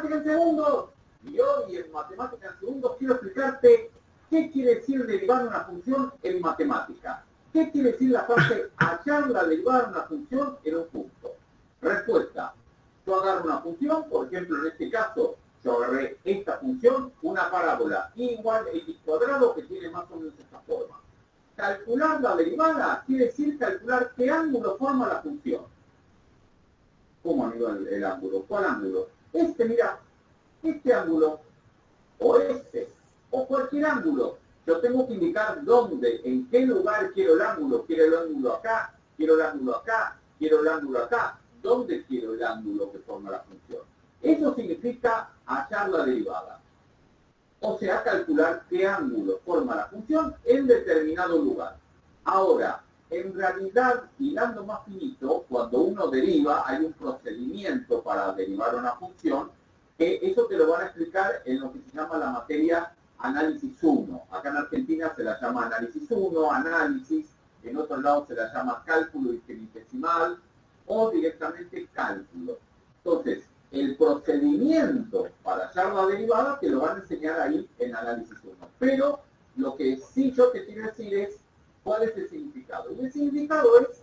matemática en segundos. Y hoy en matemática en segundos quiero explicarte qué quiere decir derivar una función en matemática. ¿Qué quiere decir la frase hallar la derivada de una función en un punto? Respuesta. Yo agarro una función, por ejemplo, en este caso, yo agarré esta función, una parábola igual x cuadrado que tiene más o menos esta forma. Calcular la derivada quiere decir calcular qué ángulo forma la función. ¿Cómo amigo el ángulo? ¿Cuál ángulo? Mira, este ángulo, o o cualquier ángulo. Yo tengo que indicar dónde, en qué lugar quiero el ángulo. Quiero el ángulo acá, quiero el ángulo acá, quiero el ángulo acá. ¿Dónde quiero el ángulo que forma la función? Eso significa hallar la derivada. O sea, calcular qué ángulo forma la función en determinado lugar. Ahora, en realidad, hilando más finito, cuando uno deriva, hay un procedimiento para derivar una función, que eso te lo van a explicar en lo que se llama la materia análisis 1. Acá en Argentina se la llama análisis 1, análisis, en otros lados se la llama cálculo infinitesimal o directamente cálculo. Entonces, el procedimiento para hallar la derivada te lo van a enseñar ahí en análisis 1. Pero lo que sí yo te quiero decir es cuál es el significado. Y el significado es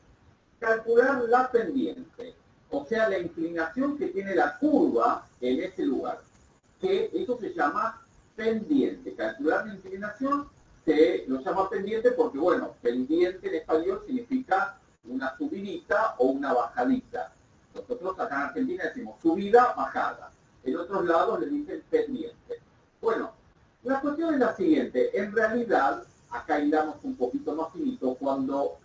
calcular la pendiente, o sea, la inclinación que tiene la curva en ese lugar, que eso se llama pendiente. Calcular la inclinación se lo llama pendiente porque, bueno, pendiente en español significa una subidita o una bajadita. Nosotros acá en Argentina decimos subida, bajada. En otros lados le dicen pendiente. Bueno, la cuestión es la siguiente. En realidad, acá hilamos un poquito más finito, cuando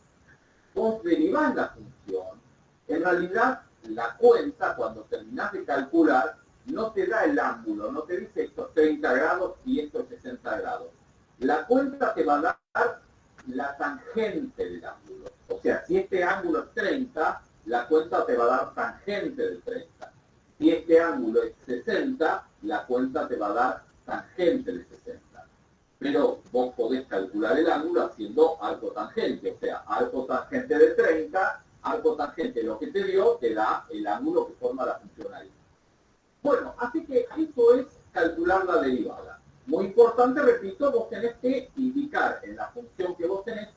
vos derivás la función, en realidad la cuenta, cuando terminás de calcular, no te da el ángulo, no te dice estos 30 grados y estos 60 grados. La cuenta te va a dar la tangente del ángulo. O sea, si este ángulo es 30, la cuenta te va a dar tangente del 30. Si este ángulo es 60, la cuenta te va a dar tangente del 60. Pero vos podés calcular el ángulo haciendo arco tangente. O sea, arco tangente de 30, arco tangente lo que te dio, te da el ángulo que forma la función ahí. Bueno, así que eso es calcular la derivada. Muy importante, repito, vos tenés que indicar en la función que vos tenés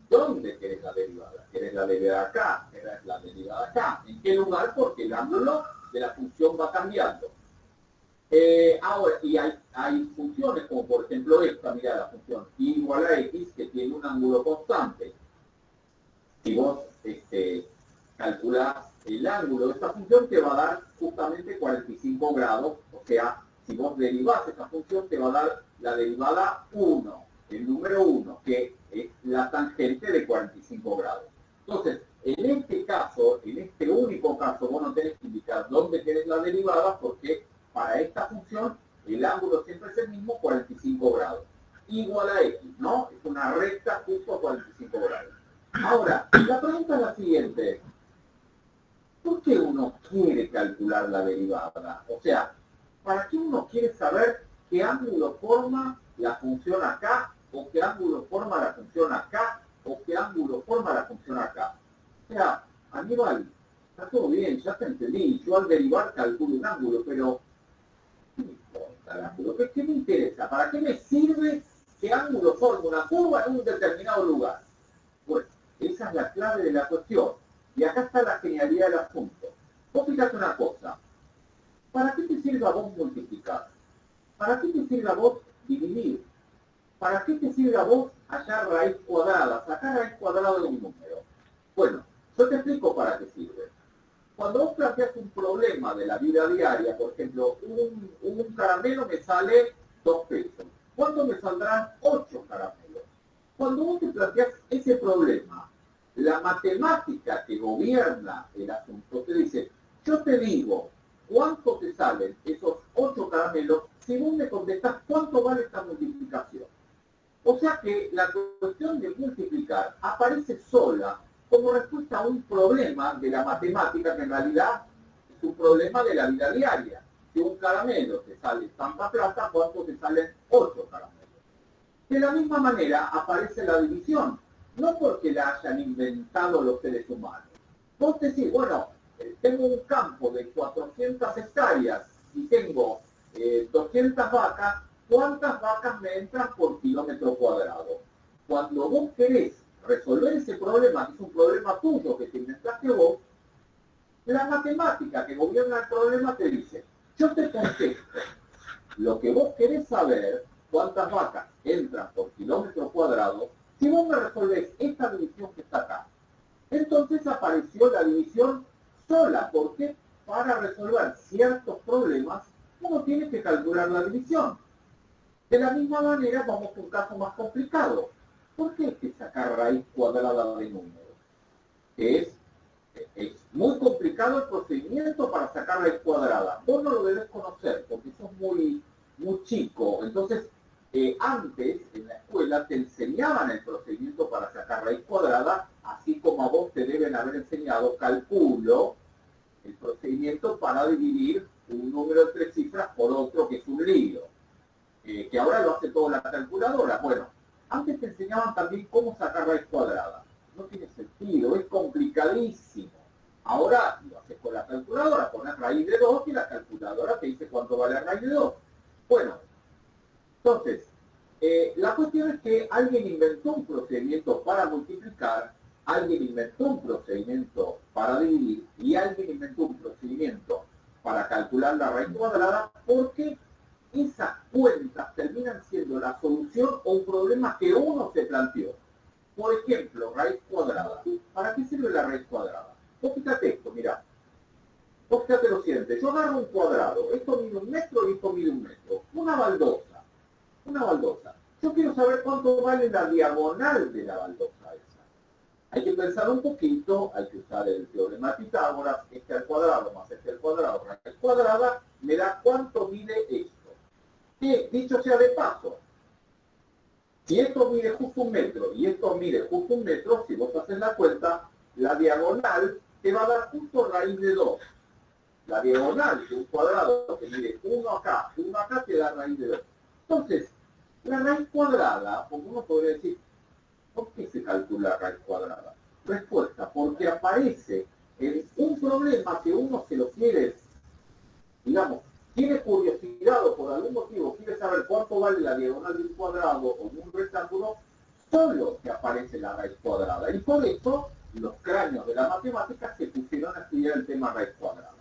dónde querés la derivada. ¿Querés la derivada acá? ¿Querés la derivada acá? ¿En qué lugar? Porque el ángulo de la función va cambiando. Ahora, y hay funciones como por ejemplo esta, mirá la función y igual a x que tiene un ángulo constante. Si vos calculás el ángulo de esta función te va a dar justamente 45 grados, o sea, si vos derivás esta función te va a dar la derivada 1, el número 1, que es la tangente de 45 grados. Entonces, en este caso, en este único caso, vos no tenés que indicar dónde querés la derivada porque para esta función el ángulo siempre es el mismo, 45 grados. Igual a x, ¿no? Es una recta justo a 45 grados. Ahora, la pregunta es la siguiente. ¿Por qué uno quiere calcular la derivada? O sea, ¿para qué uno quiere saber qué ángulo forma la función acá, o qué ángulo forma la función acá, o qué ángulo forma la función acá? O sea, Aníbal, está todo bien, ya te entendí. Yo al derivar calculo un ángulo, pero ¿qué me importa el ángulo? ¿Qué me interesa? ¿Para qué me sirve qué ángulo forma una curva en un determinado lugar? Pues esa es la clave de la cuestión. Y acá está la genialidad del asunto. Vos fíjate una cosa. ¿Para qué te sirve a vos multiplicar? ¿Para qué te sirve a vos dividir? ¿Para qué te sirve a vos hallar raíz cuadrada? Sacar raíz cuadrada de un número. Bueno, yo te explico para qué sirve. Cuando vos planteas un problema de la vida diaria, por ejemplo, un caramelo me sale 2 pesos. ¿Cuánto me saldrán 8 caramelos? Cuando vos te planteas ese problema, la matemática que gobierna el asunto te dice, yo te digo, ¿cuánto te salen esos 8 caramelos si vos me contestás cuánto vale esta multiplicación? O sea que la cuestión de multiplicar aparece sola como respuesta a un problema de la matemática que en realidad es un problema de la vida diaria. Si un caramelo te sale tanta plata, ¿cuánto te salen 8 caramelos? De la misma manera aparece la división, no porque la hayan inventado los seres humanos. Vos decís, bueno, tengo un campo de 400 hectáreas, si tengo 200 vacas, ¿cuántas vacas me entran por kilómetro cuadrado? Cuando vos querés resolver ese problema, que es un problema tuyo que te inventaste vos, la matemática que gobierna el problema te dice, yo te contesto lo que vos querés saber, cuántas vacas entran por kilómetro cuadrado, si vos me resolvés esta división que está acá. Entonces apareció la división sola, porque para resolver ciertos problemas uno tiene que calcular la división. De la misma manera vamos a un caso más complicado. ¿Por qué hay que sacar raíz cuadrada de números? Es muy complicado el procedimiento para sacar raíz cuadrada. Vos no lo debes conocer porque sos muy chico. Entonces, antes en la escuela te enseñaban el procedimiento para sacar raíz cuadrada, así como a vos te deben haber enseñado cálculo, el procedimiento para dividir un número de 3 cifras por otro, que es un lío, que ahora lo hace toda la calculadora. Bueno, antes te enseñaban también cómo sacar raíz cuadrada. No tiene sentido, es complicadísimo. Ahora lo haces con la calculadora, pones raíz de 2 y la calculadora te dice cuánto vale raíz de 2. Bueno, entonces, la cuestión es que alguien inventó un procedimiento para multiplicar, alguien inventó un procedimiento para dividir y alguien inventó un procedimiento para calcular la raíz cuadrada, porque esas cuentas terminan siendo la solución a un problema que uno se planteó. Por ejemplo, raíz cuadrada. ¿Para qué sirve la raíz cuadrada? Vos fíjate esto, mirá. Vos fíjate lo siguiente, yo agarro un cuadrado, esto mide 1 metro y esto mide 1 metro. Una baldosa. Yo quiero saber cuánto vale la diagonal de la baldosa esa. Hay que pensar un poquito, hay que usar el teorema de Pitágoras, este al cuadrado más este al cuadrado, raíz cuadrada, me da cuánto mide esto. Que, dicho sea de paso, si esto mide justo 1 metro y esto mide justo 1 metro, si vos haces la cuenta, la diagonal te va a dar justo raíz de 2. La diagonal de un cuadrado que mide 1 acá, te da raíz de 2. Entonces, la raíz cuadrada, como uno podría decir, ¿por qué se calcula la raíz cuadrada? Respuesta, porque aparece en un problema que uno se lo quiere, digamos, tiene curiosidad o por algún motivo quiere saber cuánto vale la diagonal de un cuadrado o de un rectángulo, solo que aparece la raíz cuadrada. Y por eso los cráneos de la matemática se pusieron a estudiar el tema raíz cuadrada.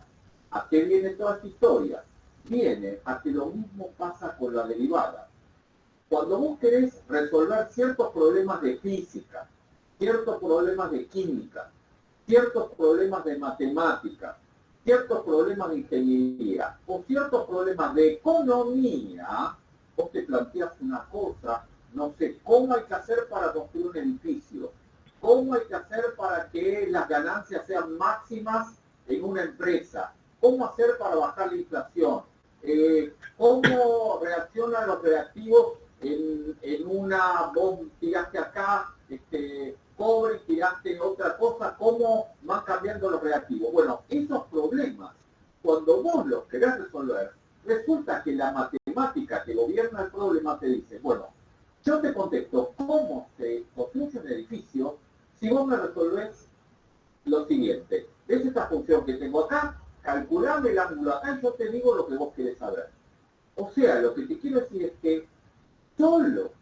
¿A qué viene toda esta historia? Viene a que lo mismo pasa con la derivada. Cuando vos querés resolver ciertos problemas de física, ciertos problemas de química, ciertos problemas de matemática, ciertos problemas de ingeniería o ciertos problemas de economía, vos te planteas una cosa, no sé, ¿cómo hay que hacer para construir un edificio? ¿Cómo hay que hacer para que las ganancias sean máximas en una empresa? ¿Cómo hacer para bajar la inflación? ¿Cómo reaccionan los reactivos en una, vos tiraste acá, cobre, tiraste otra cosa, cómo van cambiando los reactivos? Bueno, esos problemas, cuando vos los querés resolver, resulta que la matemática que gobierna el problema te dice, bueno, yo te contesto cómo se construye un edificio si vos me resolvés lo siguiente. ¿Ves esta función que tengo acá? Calculame el ángulo acá y yo te digo lo que vos querés saber. O sea, lo que te quiero decir es que solo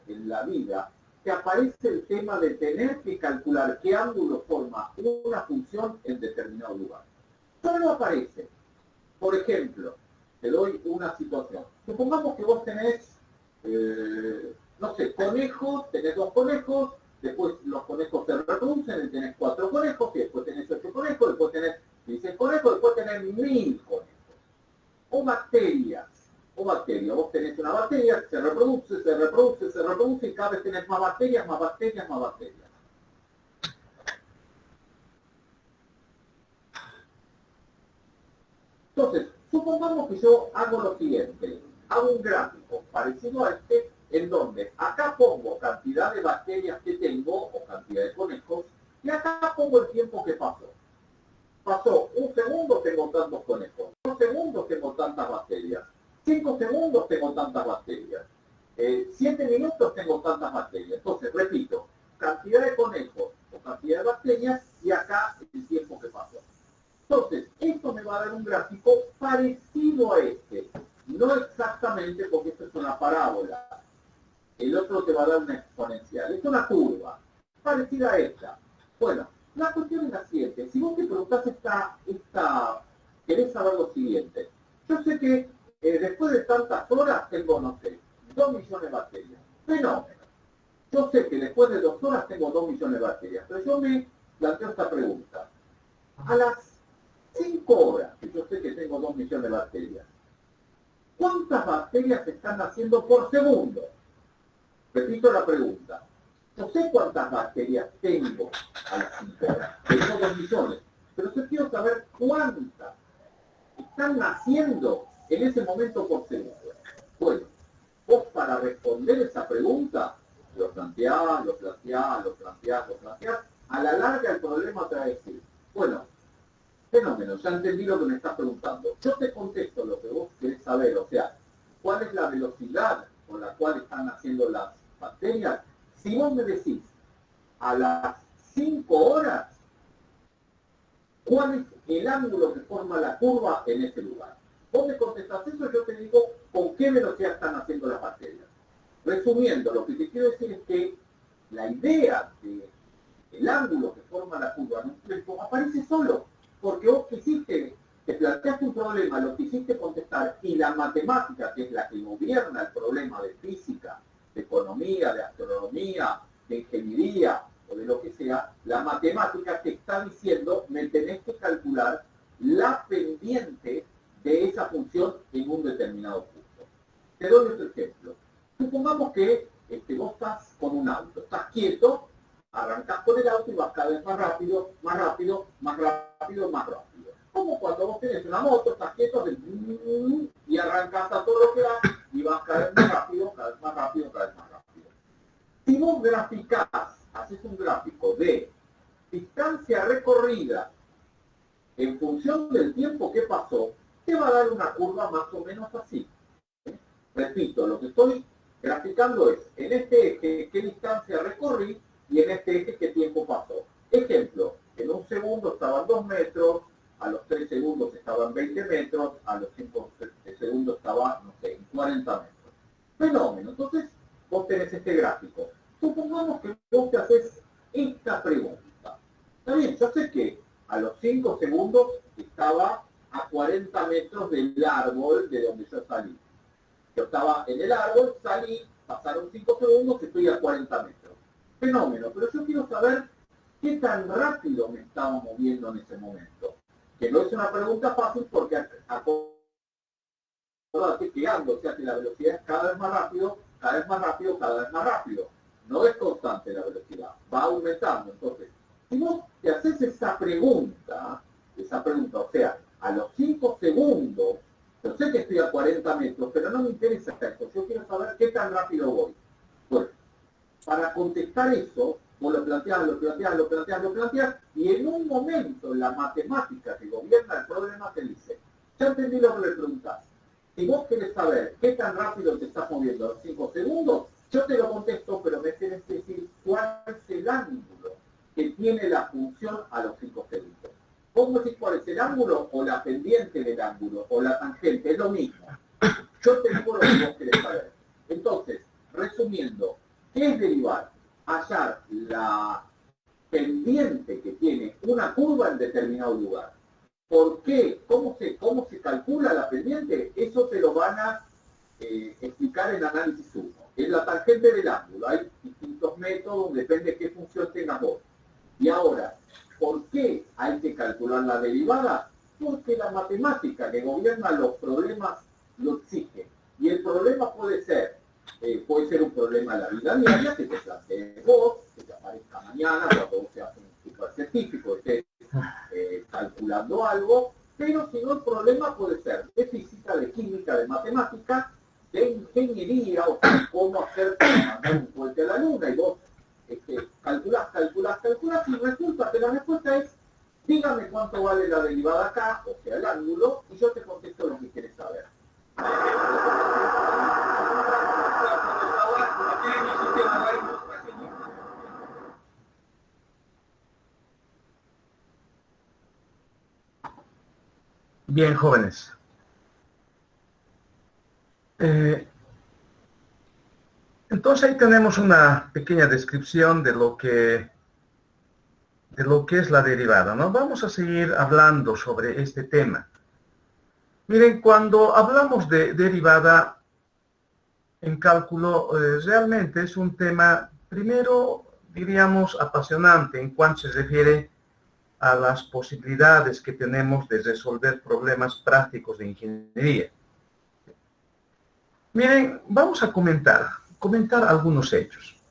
en la vida te aparece el tema de tener que calcular qué ángulo forma una función en determinado lugar. Solo aparece. Por ejemplo, te doy una situación. Supongamos que vos tenés, no sé, conejos, tenés 2 conejos, después los conejos se reproducen y tenés 4 conejos, y después tenés 8 conejos, después tenés 16 conejos, después tenés 1000 conejos. O bacterias. Vos tenés una bacteria que se reproduce y cada vez tenés más bacterias. Entonces, supongamos que yo hago lo siguiente, hago un gráfico parecido a este, en donde acá pongo cantidad de bacterias que tengo, o cantidad de conejos, y acá pongo el tiempo que pasó. Pasó 1 segundo, tengo tantos conejos. 2 segundos, tengo tantas bacterias. 5 segundos, tengo tantas bacterias. 7 minutos, tengo tantas bacterias. Entonces, repito, cantidad de conejos o cantidad de bacterias y acá el tiempo que pasó. Entonces, esto me va a dar un gráfico parecido a este. No exactamente porque esto es una parábola. El otro te va a dar una exponencial. Es una curva, parecida a esta. Bueno, la cuestión es la siguiente. Si vos te preguntás querés saber lo siguiente. Yo sé que después de tantas horas tengo, no sé, 2 millones de baterías. Fenómeno. Yo sé que después de 2 horas tengo 2 millones de baterías. Pero yo me planteo esta pregunta. A las 5 horas, que yo sé que tengo 2 millones de baterías, ¿cuántas bacterias están haciendo por segundo? Repito la pregunta. No sé cuántas bacterias tengo a las 5 horas. Tengo 2 millones. Pero yo quiero saber cuántas están naciendo en ese momento por segundo. Bueno, vos para responder esa pregunta, lo planteás. A la larga el problema te va a decir, bueno, fenómeno, ya entendí lo que me estás preguntando. Yo te contesto lo que vos querés saber, o sea, cuál es la velocidad con la cual están haciendo las bacterias. Si vos me decís a las 5 horas, ¿cuál es el ángulo que forma la curva en ese lugar? Vos me contestás eso, yo te digo con qué velocidad están haciendo las bacterias. Resumiendo, lo que te quiero decir es que la idea del ángulo que forma la curva en un tiempo aparece solo, porque vos te planteaste un problema, lo quisiste contestar, y la matemática, que es la que gobierna el problema de física, de economía, de astronomía, de ingeniería, o de lo que sea, la matemática te está diciendo, me tenés que calcular la pendiente de esa función en un determinado punto. Te doy otro ejemplo. Supongamos que vos estás con un auto, estás quieto, arrancás con el auto y vas cada vez más rápido, más rápido, más rápido, más rápido. Como cuando vos tenés una moto, estás quieto y arrancás a todo lo que da y vas cada vez más rápido, cada vez más rápido, cada vez más rápido. Si vos graficás, haces un gráfico de distancia recorrida en función del tiempo que pasó, te va a dar una curva más o menos así. Repito, lo que estoy graficando es en este eje qué distancia recorrí y en este eje qué tiempo pasó. Ejemplo, en un segundo estaban 2 metros, a los 3 segundos estaban 20 metros, a los 5 segundos estaba, no sé, en 40 metros. Fenómeno. Entonces, vos tenés este gráfico. Supongamos que vos te haces esta pregunta. Está bien, yo sé que a los 5 segundos estaba a 40 metros del árbol de donde yo salí. Yo estaba en el árbol, salí, pasaron 5 segundos, estoy a 40 metros. Fenómeno, pero yo quiero saber qué tan rápido me estaba moviendo en ese momento. Que no es una pregunta fácil porque acordate que ando, o sea que la velocidad es cada vez más rápido, cada vez más rápido, cada vez más rápido. No es constante la velocidad, va aumentando. Entonces, si vos te haces esa pregunta, o sea, a los 5 segundos, yo sé que estoy a 40 metros, pero no me interesa eso. Yo quiero saber qué tan rápido voy. Bueno, para contestar eso, vos lo planteás, y en un momento la matemática que gobierna el problema te dice, ya entendí lo que le preguntás. Si vos querés saber qué tan rápido te estás moviendo a los 5 segundos, yo te lo contesto, pero me tienes que decir cuál es el ángulo que tiene la función a los 5 segundos. Vos me decís cuál es el ángulo o la pendiente del ángulo o la tangente, es lo mismo. Yo te digo lo que vos querés saber. Entonces, resumiendo, ¿qué es derivar? Hallar la pendiente que tiene una curva en determinado lugar. ¿Por qué? ¿Cómo se calcula la pendiente? Eso te lo van a explicar en análisis 1. Es la tangente del ángulo. Hay distintos métodos, depende de qué función tengas vos. Y ahora, ¿por qué hay que calcular la derivada? Porque la matemática que gobierna los problemas lo exige. Y el problema puede ser un problema de la vida diaria, que te plantees vos, que te aparezca mañana, cuando vos seas un super científico, estés calculando algo, pero si no, el problema puede ser de física, de química, de matemática, de ingeniería, o sea, cómo hacer para mandar un cohete a la luna, y vos calculás, y resulta que la respuesta es, dígame cuánto vale la derivada acá, o sea, el ángulo, y yo te contesto lo que quieres saber. Bien, jóvenes. Entonces ahí tenemos una pequeña descripción de lo que es la derivada, ¿no? Vamos a seguir hablando sobre este tema. Miren, cuando hablamos de derivada en cálculo, realmente es un tema, primero, diríamos, apasionante en cuanto se refiere a las posibilidades que tenemos de resolver problemas prácticos de ingeniería. Miren, vamos a comentar algunos hechos.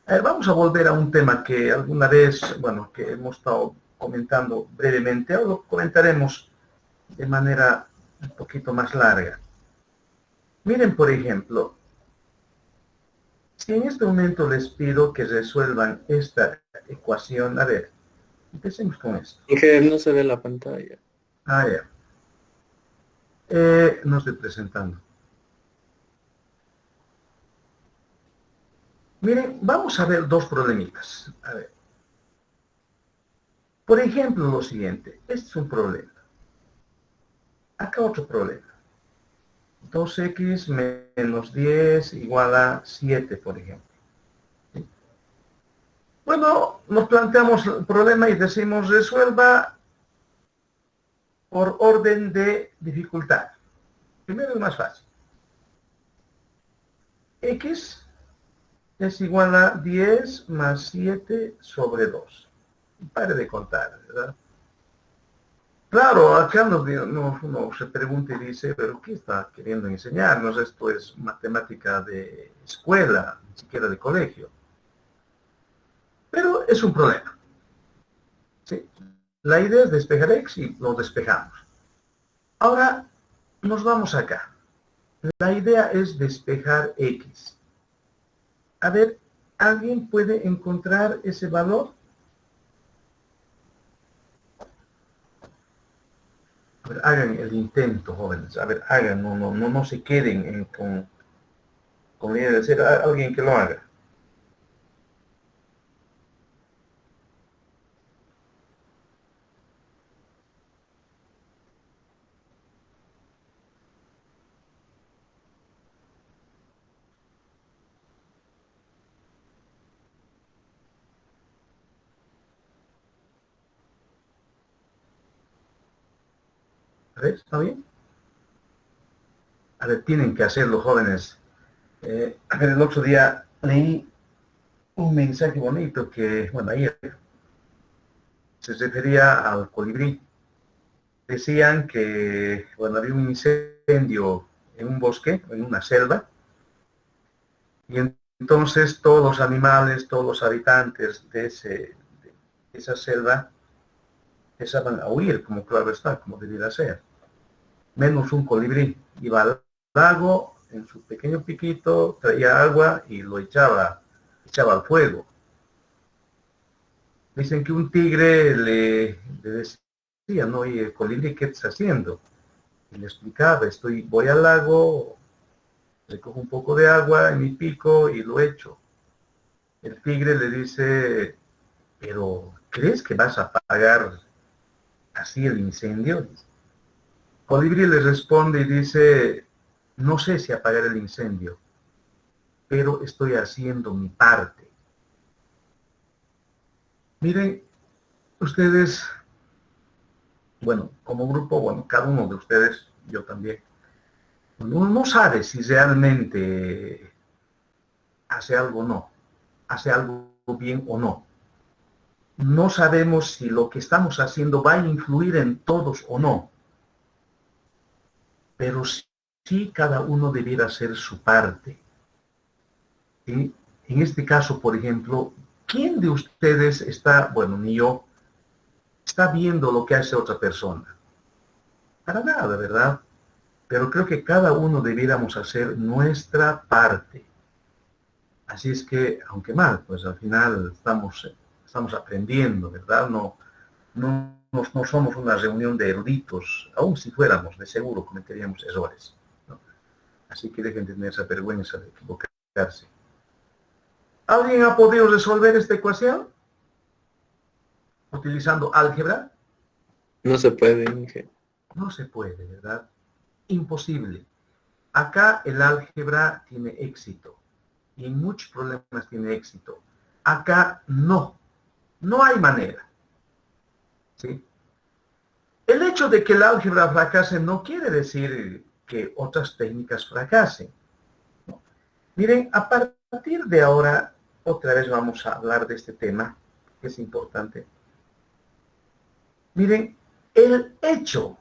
Vamos a volver a un tema que alguna vez, bueno, que hemos estado comentando brevemente, ahora lo comentaremos de manera un poquito más larga. Miren, por ejemplo, si en este momento les pido que resuelvan esta ecuación, a ver, empecemos con esto. Que no se ve la pantalla. Ah, ya. No estoy presentando. Miren, vamos a ver dos problemitas. A ver. Por ejemplo, lo siguiente. Este es un problema. Acá otro problema. 2x menos 10 igual a 7, por ejemplo. ¿Sí? Bueno, nos planteamos el problema y decimos resuelva por orden de dificultad. Primero es más fácil. X es igual a 10 más 7 sobre 2. Pare de contar, ¿verdad? Claro, acá uno se pregunta y dice, pero ¿qué está queriendo enseñarnos? Esto es matemática de escuela, ni siquiera de colegio. Pero es un problema. ¿Sí? La idea es despejar X y lo despejamos. Ahora nos vamos acá. La idea es despejar X. A ver, ¿alguien puede encontrar ese valor? A ver, hagan el intento, jóvenes. A ver, hagan, no se queden con la idea de ser alguien que lo haga. A ver, ¿está bien? A ver, tienen que hacerlo, jóvenes. A ver, el otro día leí un mensaje bonito que, bueno, ayer se refería al colibrí. Decían que, bueno, había un incendio en un bosque, en una selva, y entonces todos los animales, todos los habitantes de esa selva empezaban a huir, como claro está, como debiera ser. Menos un colibrí. Iba al lago, en su pequeño piquito, traía agua y lo echaba al fuego. Dicen que un tigre le decía, no, oye, colibrí, ¿qué estás haciendo? Y le explicaba, voy al lago, recojo un poco de agua en mi pico y lo echo. El tigre le dice, pero ¿crees que vas a apagar así el incendio? Colibrí le responde y dice, no sé si apagar el incendio, pero estoy haciendo mi parte. Miren, ustedes, bueno, como grupo, bueno, cada uno de ustedes, yo también, uno no sabe si realmente hace algo o no, hace algo bien o no. No sabemos si lo que estamos haciendo va a influir en todos o no, pero sí cada uno debiera hacer su parte. ¿Sí? En este caso, por ejemplo, ¿quién de ustedes está, bueno, ni yo, está viendo lo que hace otra persona? Para nada, ¿verdad? Pero creo que cada uno debiéramos hacer nuestra parte. Así es que, aunque mal, pues al final estamos aprendiendo, ¿verdad? No somos una reunión de eruditos, aun si fuéramos, de seguro cometeríamos errores, ¿no? Así que dejen de tener esa vergüenza de equivocarse. ¿Alguien ha podido resolver esta ecuación utilizando álgebra? No se puede, Inge. No se puede, ¿verdad? Imposible. Acá el álgebra tiene éxito y en muchos problemas tiene éxito. Acá no. No hay manera. ¿Sí? El hecho de que el álgebra fracase no quiere decir que otras técnicas fracasen. ¿No? Miren, a partir de ahora, otra vez vamos a hablar de este tema, que es importante. Miren, el hecho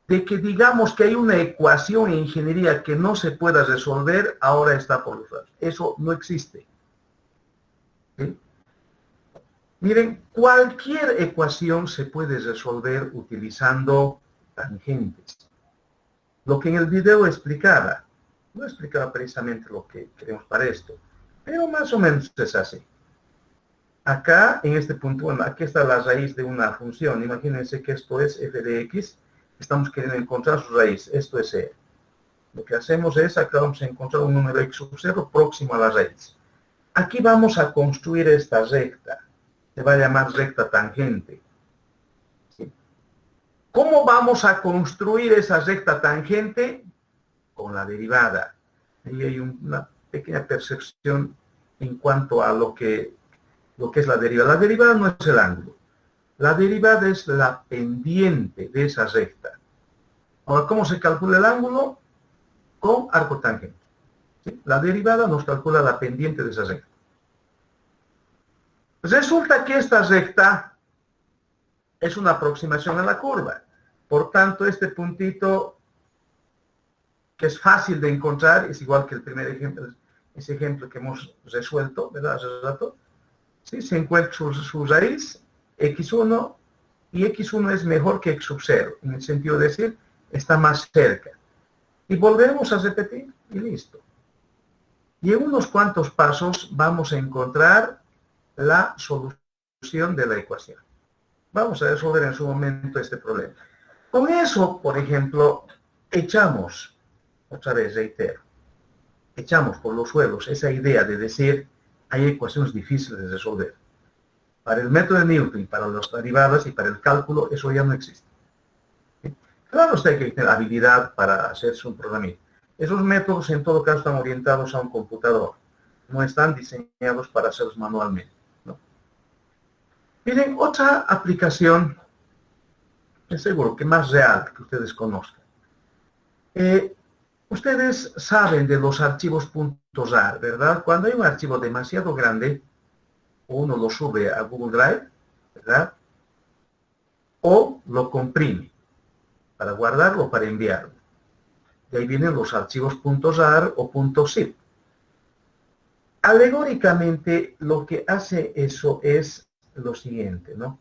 de que digamos que hay una ecuación en ingeniería que no se pueda resolver, ahora está por los lados. Eso no existe. ¿Sí? Miren, cualquier ecuación se puede resolver utilizando tangentes. Lo que en el video explicaba, no explicaba precisamente lo que queremos para esto, pero más o menos es así. Acá, en este punto, bueno, aquí está la raíz de una función. Imagínense que esto es f de x. Estamos queriendo encontrar su raíz. Esto es e. Lo que hacemos es, acá vamos a encontrar un número x sub 0 próximo a la raíz. Aquí vamos a construir esta recta. Se va a llamar recta tangente. ¿Sí? ¿Cómo vamos a construir esa recta tangente? Con la derivada. Ahí hay una pequeña percepción en cuanto a lo que es la derivada. La derivada no es el ángulo. La derivada es la pendiente de esa recta. Ahora, ¿cómo se calcula el ángulo? Con arco tangente. ¿Sí? La derivada nos calcula la pendiente de esa recta. Resulta que esta recta es una aproximación a la curva. Por tanto, este puntito, que es fácil de encontrar, es igual que el primer ejemplo, ese ejemplo que hemos resuelto, ¿verdad? Hace rato. ¿Sí? Se encuentra su raíz, x1, y x1 es mejor que x sub 0, en el sentido de decir, está más cerca. Y volvemos a repetir, y listo. Y en unos cuantos pasos vamos a encontrar la solución de la ecuación. Vamos a resolver en su momento este problema. Con eso, por ejemplo, echamos, otra vez reitero, echamos por los suelos esa idea de decir, hay ecuaciones difíciles de resolver. Para el método de Newton, para las derivadas y para el cálculo, eso ya no existe. ¿Sí? Claro, usted hay que tener habilidad para hacerse un programita. Esos métodos, en todo caso, están orientados a un computador. No están diseñados para hacerlos manualmente. ¿No? Miren, otra aplicación, es seguro que más real que ustedes conozcan. Ustedes saben de los archivos .rar, ¿verdad? Cuando hay un archivo demasiado grande, uno lo sube a Google Drive, ¿verdad? O lo comprime para guardarlo o para enviarlo. De ahí vienen los archivos .rar o .zip. Alegóricamente, lo que hace eso es lo siguiente, ¿no?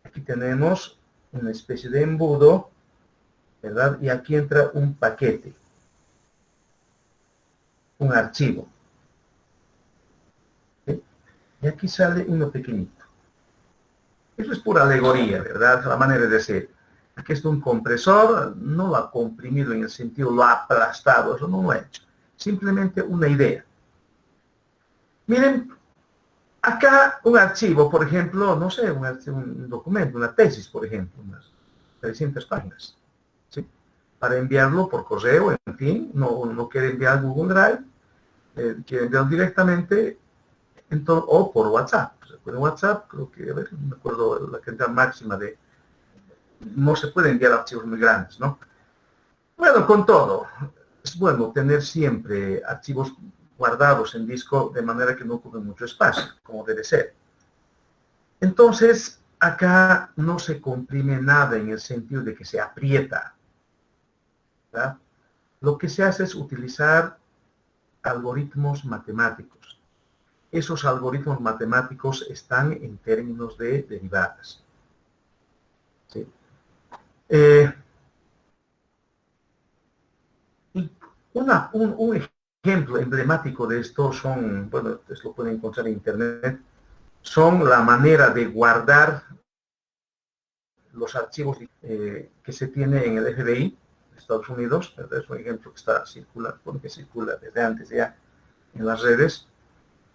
Aquí tenemos una especie de embudo, ¿verdad? Y aquí entra un paquete, un archivo. ¿Sí? Y aquí sale uno pequeñito. Eso es pura alegoría, ¿verdad? La manera de decir. Aquí está un compresor, no lo ha comprimido en el sentido, lo ha aplastado, eso no lo ha hecho. Simplemente una idea. Miren, acá un archivo, por ejemplo, no sé, un documento, una tesis, por ejemplo, unas 300 páginas. ¿Sí? Para enviarlo por correo, en fin, no quiere enviar a Google Drive, quiere enviarlo directamente, entonces, o por WhatsApp. Con WhatsApp, creo que, a ver, no me acuerdo la cantidad máxima de... No se puede enviar archivos muy grandes, ¿no? Bueno, con todo, es bueno tener siempre archivos guardados en disco de manera que no ocupen mucho espacio, como debe ser. Entonces, acá no se comprime nada en el sentido de que se aprieta, ¿verdad? Lo que se hace es utilizar algoritmos matemáticos. Esos algoritmos matemáticos están en términos de derivadas. ¿Sí? Un ejemplo emblemático de esto son, bueno, ustedes lo pueden encontrar en internet, son la manera de guardar los archivos que se tiene en el FBI de Estados Unidos, ¿verdad? Es un ejemplo que está circulando, que circula desde antes ya en las redes.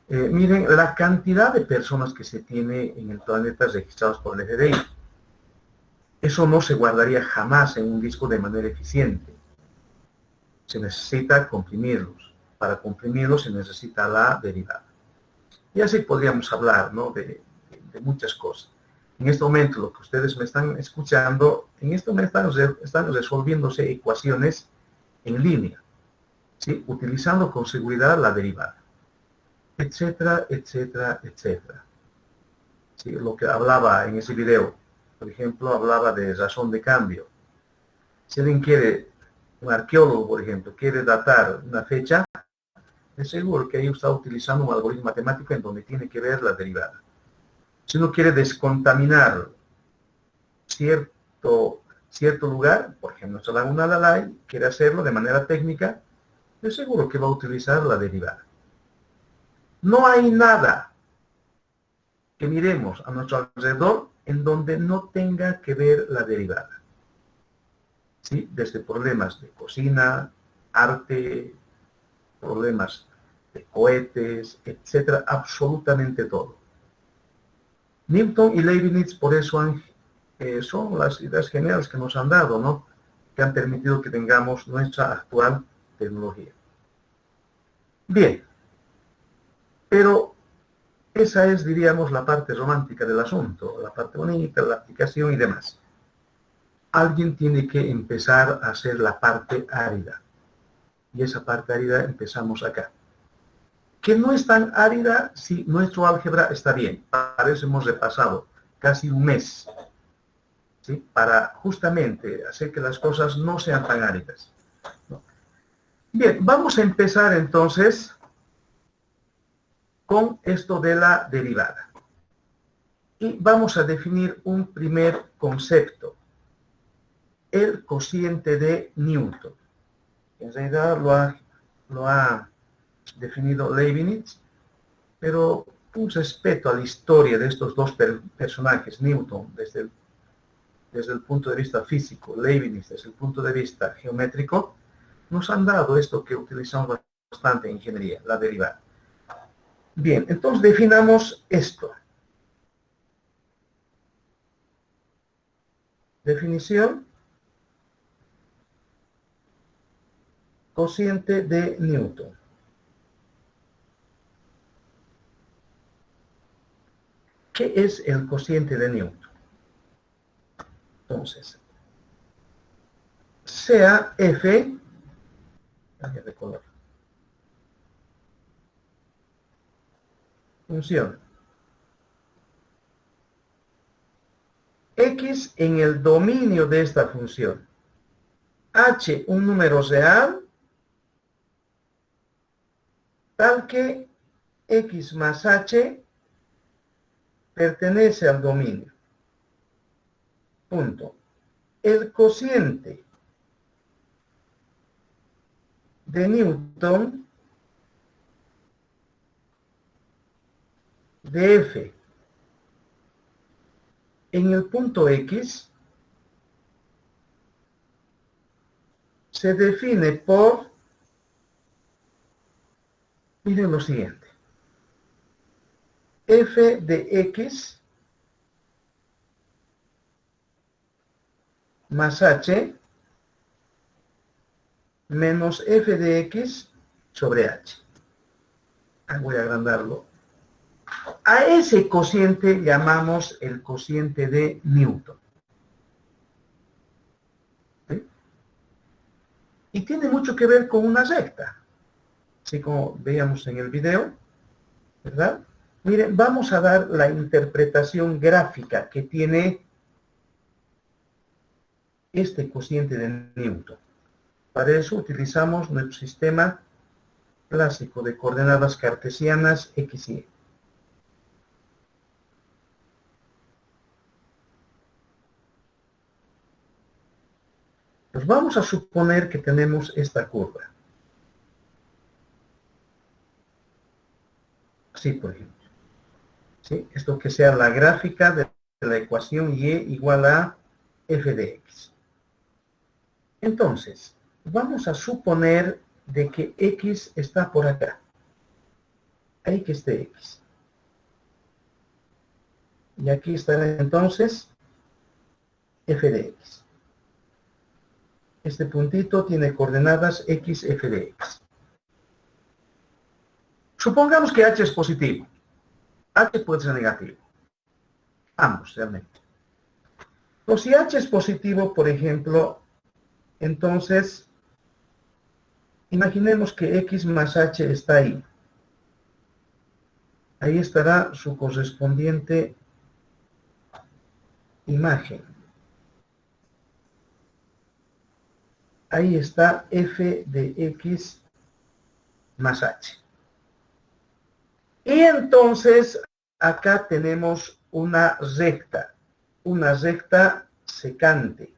Miren la cantidad de personas que se tiene en el planeta registrados por el FBI. eso no se guardaría jamás en un disco de manera eficiente. Se necesita comprimirlos. Para comprimirlos se necesita la derivada. Y así podríamos hablar, ¿no?, de muchas cosas. En este momento, lo que ustedes me están escuchando, en este momento están resolviéndose ecuaciones en línea, ¿sí?, utilizando con seguridad la derivada, etcétera, etcétera, etcétera. ¿Sí? Lo que hablaba en ese video, por ejemplo, hablaba de razón de cambio. Si alguien quiere, un arqueólogo, por ejemplo, quiere datar una fecha, es seguro que ahí está utilizando un algoritmo matemático en donde tiene que ver la derivada. Si uno quiere descontaminar cierto lugar, por ejemplo, nuestra laguna Lalay, quiere hacerlo de manera técnica, es seguro que va a utilizar la derivada. No hay nada que miremos a nuestro alrededor en donde no tenga que ver la derivada. ¿Sí? Desde problemas de cocina, arte, problemas de cohetes, etcétera, absolutamente todo. Newton y Leibniz por eso son las ideas geniales que nos han dado, ¿no?, que han permitido que tengamos nuestra actual tecnología. Bien, pero esa es, diríamos, la parte romántica del asunto, la parte bonita, la aplicación y demás. Alguien tiene que empezar a hacer la parte árida. Y esa parte árida empezamos acá. Que no es tan árida si nuestro álgebra está bien. Para eso hemos repasado casi un mes, ¿sí?, para justamente hacer que las cosas no sean tan áridas. Bien, vamos a empezar entonces con esto de la derivada. Y vamos a definir un primer concepto, el cociente de Newton. En realidad lo ha definido Leibniz, pero un respeto a la historia de estos dos personajes, Newton desde el punto de vista físico, Leibniz desde el punto de vista geométrico, nos han dado esto que utilizamos bastante en ingeniería, la derivada. Bien, entonces definamos esto. Definición: cociente de Newton. ¿Qué es el cociente de Newton? Entonces, sea F, cambia de color, función X en el dominio de esta función, H un número real, tal que X más H pertenece al dominio. Punto. El cociente de Newton de F en el punto X se define por, miren lo siguiente, F de X más H menos F de X sobre H. Voy a agrandarlo. A ese cociente llamamos el cociente de Newton. ¿Sí? Y tiene mucho que ver con una recta. Así como veíamos en el video, ¿verdad? Miren, vamos a dar la interpretación gráfica que tiene este cociente de Newton. Para eso utilizamos nuestro sistema clásico de coordenadas cartesianas X y Y. Pues vamos a suponer que tenemos esta curva. Así, por ejemplo. ¿Sí? Esto que sea la gráfica de la ecuación Y igual a F de X. Entonces, vamos a suponer de que X está por acá. Ahí que esté X. Y aquí estará entonces f de x. Este puntito tiene coordenadas x, f de x. Supongamos que h es positivo. H puede ser negativo. Ambos, realmente. Pues si h es positivo, por ejemplo, entonces, imaginemos que x más h está ahí. Ahí estará su correspondiente imagen. Ahí está f de x más h. Y entonces, acá tenemos una recta secante.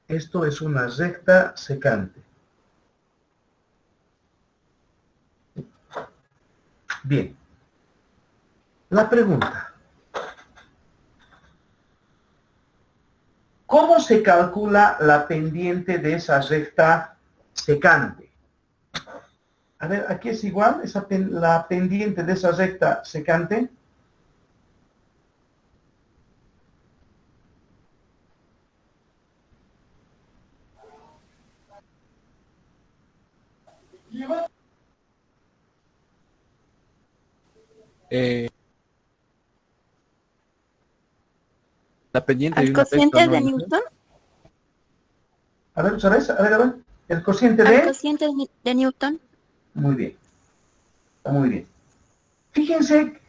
Esto es una recta secante. Bien. La pregunta. ¿Cómo se calcula la pendiente de esa recta secante? A ver, aquí es igual, la pendiente de esa recta secante. La pendiente de ¿Al una recta cociente no de es. Newton? A ver, ¿sabes? A ver. El cociente ¿Al de... cociente de Newton? Muy bien. Está muy bien. Fíjense,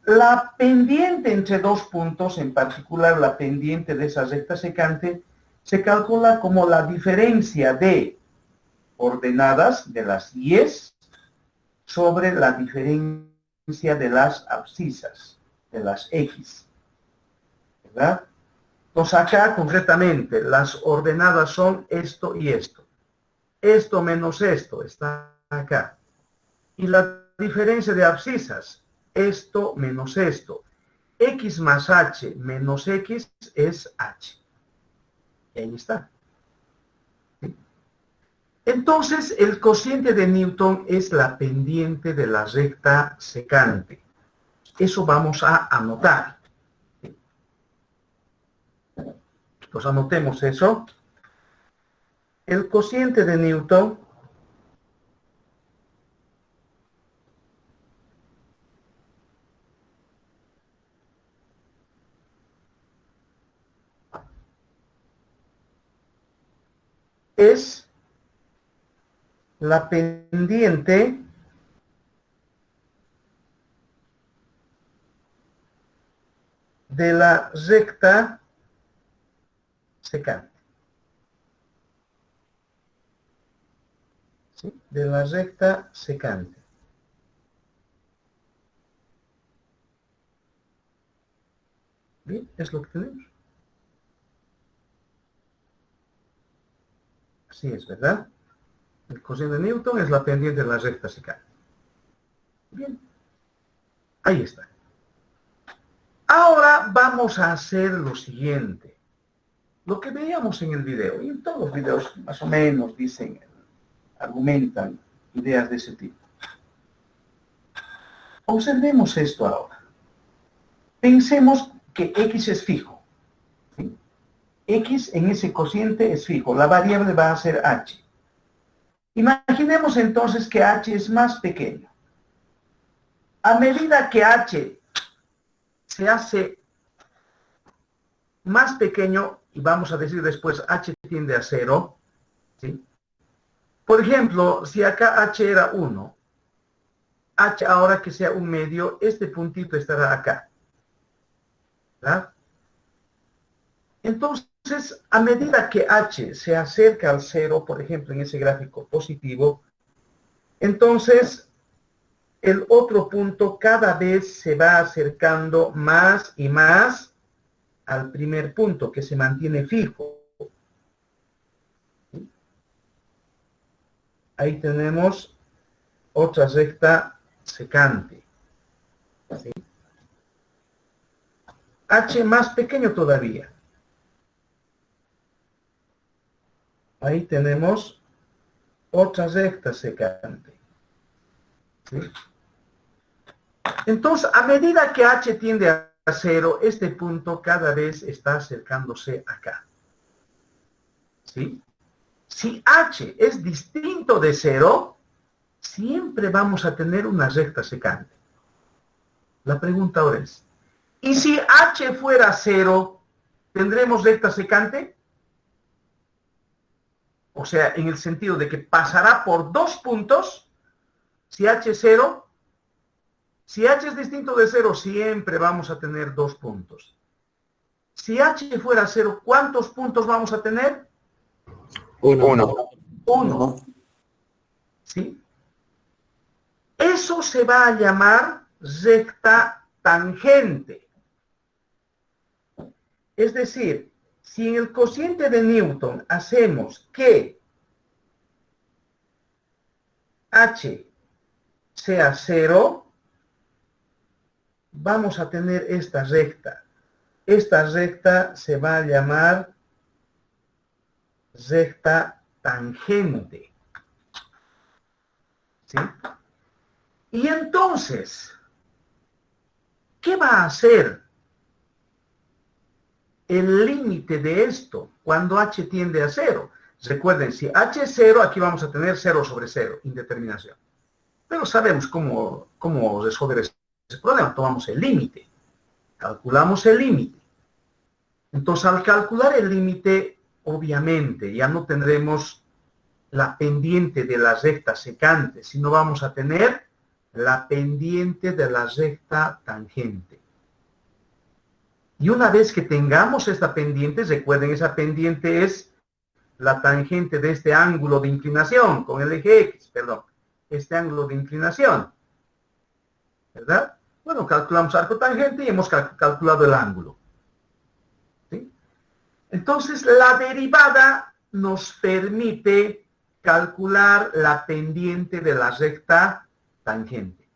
la pendiente entre dos puntos, en particular la pendiente de esa recta secante, se calcula como la diferencia de ordenadas de las y's sobre la diferencia de las abscisas, de las x. ¿Verdad? Entonces acá concretamente las ordenadas son esto y esto. Esto menos esto está acá. Y la diferencia de abscisas, esto menos esto. X más h menos x es h. Y ahí está. ¿Sí? Entonces, el cociente de Newton es la pendiente de la recta secante. Eso vamos a anotar. Pues anotemos eso. El cociente de Newton es la pendiente de la recta secante. ¿Sí? De la recta secante. Bien, es lo que tenemos. Así es, ¿verdad? El cociente de Newton es la pendiente de la recta secante. Bien. Ahí está. Ahora vamos a hacer lo siguiente. Lo que veíamos en el video, y en todos los videos más o menos dicen, argumentan ideas de ese tipo. Observemos esto ahora. Pensemos que x es fijo. ¿Sí? X en ese cociente es fijo. La variable va a ser h. Imaginemos entonces que h es más pequeño. A medida que h se hace más pequeño, y vamos a decir después h tiende a 0, ¿sí? Por ejemplo, si acá h era 1, h ahora que sea un medio, este puntito estará acá. ¿Verdad? Entonces, a medida que h se acerca al 0, por ejemplo, en ese gráfico positivo, entonces el otro punto cada vez se va acercando más y más al primer punto, que se mantiene fijo. Ahí tenemos otra recta secante. ¿Sí? H más pequeño todavía. Ahí tenemos otra recta secante. ¿Sí? Entonces, a medida que h tiende a 0, este punto cada vez está acercándose acá. ¿Sí? Si h es distinto de 0, siempre vamos a tener una recta secante. La pregunta ahora es, ¿y si h fuera 0, tendremos recta secante? O sea, en el sentido de que pasará por dos puntos. Si h es 0, si h es distinto de 0, siempre vamos a tener dos puntos. Si h fuera 0, ¿cuántos puntos vamos a tener? Uno. Uno. ¿Sí? Eso se va a llamar recta tangente. Es decir, si en el cociente de Newton hacemos que h sea 0, vamos a tener esta recta. Esta recta se va a llamar recta tangente. ¿Sí? Y entonces, ¿qué va a hacer el límite de esto cuando h tiende a 0? Recuerden, si h es 0, aquí vamos a tener 0 sobre 0, indeterminación. Pero sabemos cómo resolver ese problema. Tomamos el límite, calculamos el límite. Entonces, al calcular el límite, obviamente, ya no tendremos la pendiente de la recta secante, sino vamos a tener la pendiente de la recta tangente. Y una vez que tengamos esta pendiente, recuerden, esa pendiente es la tangente de este ángulo de inclinación, con el eje X, perdón, este ángulo de inclinación, ¿verdad? Bueno, calculamos arco tangente y hemos calculado el ángulo. ¿Sí? Entonces, la derivada nos permite calcular la pendiente de la recta tangente.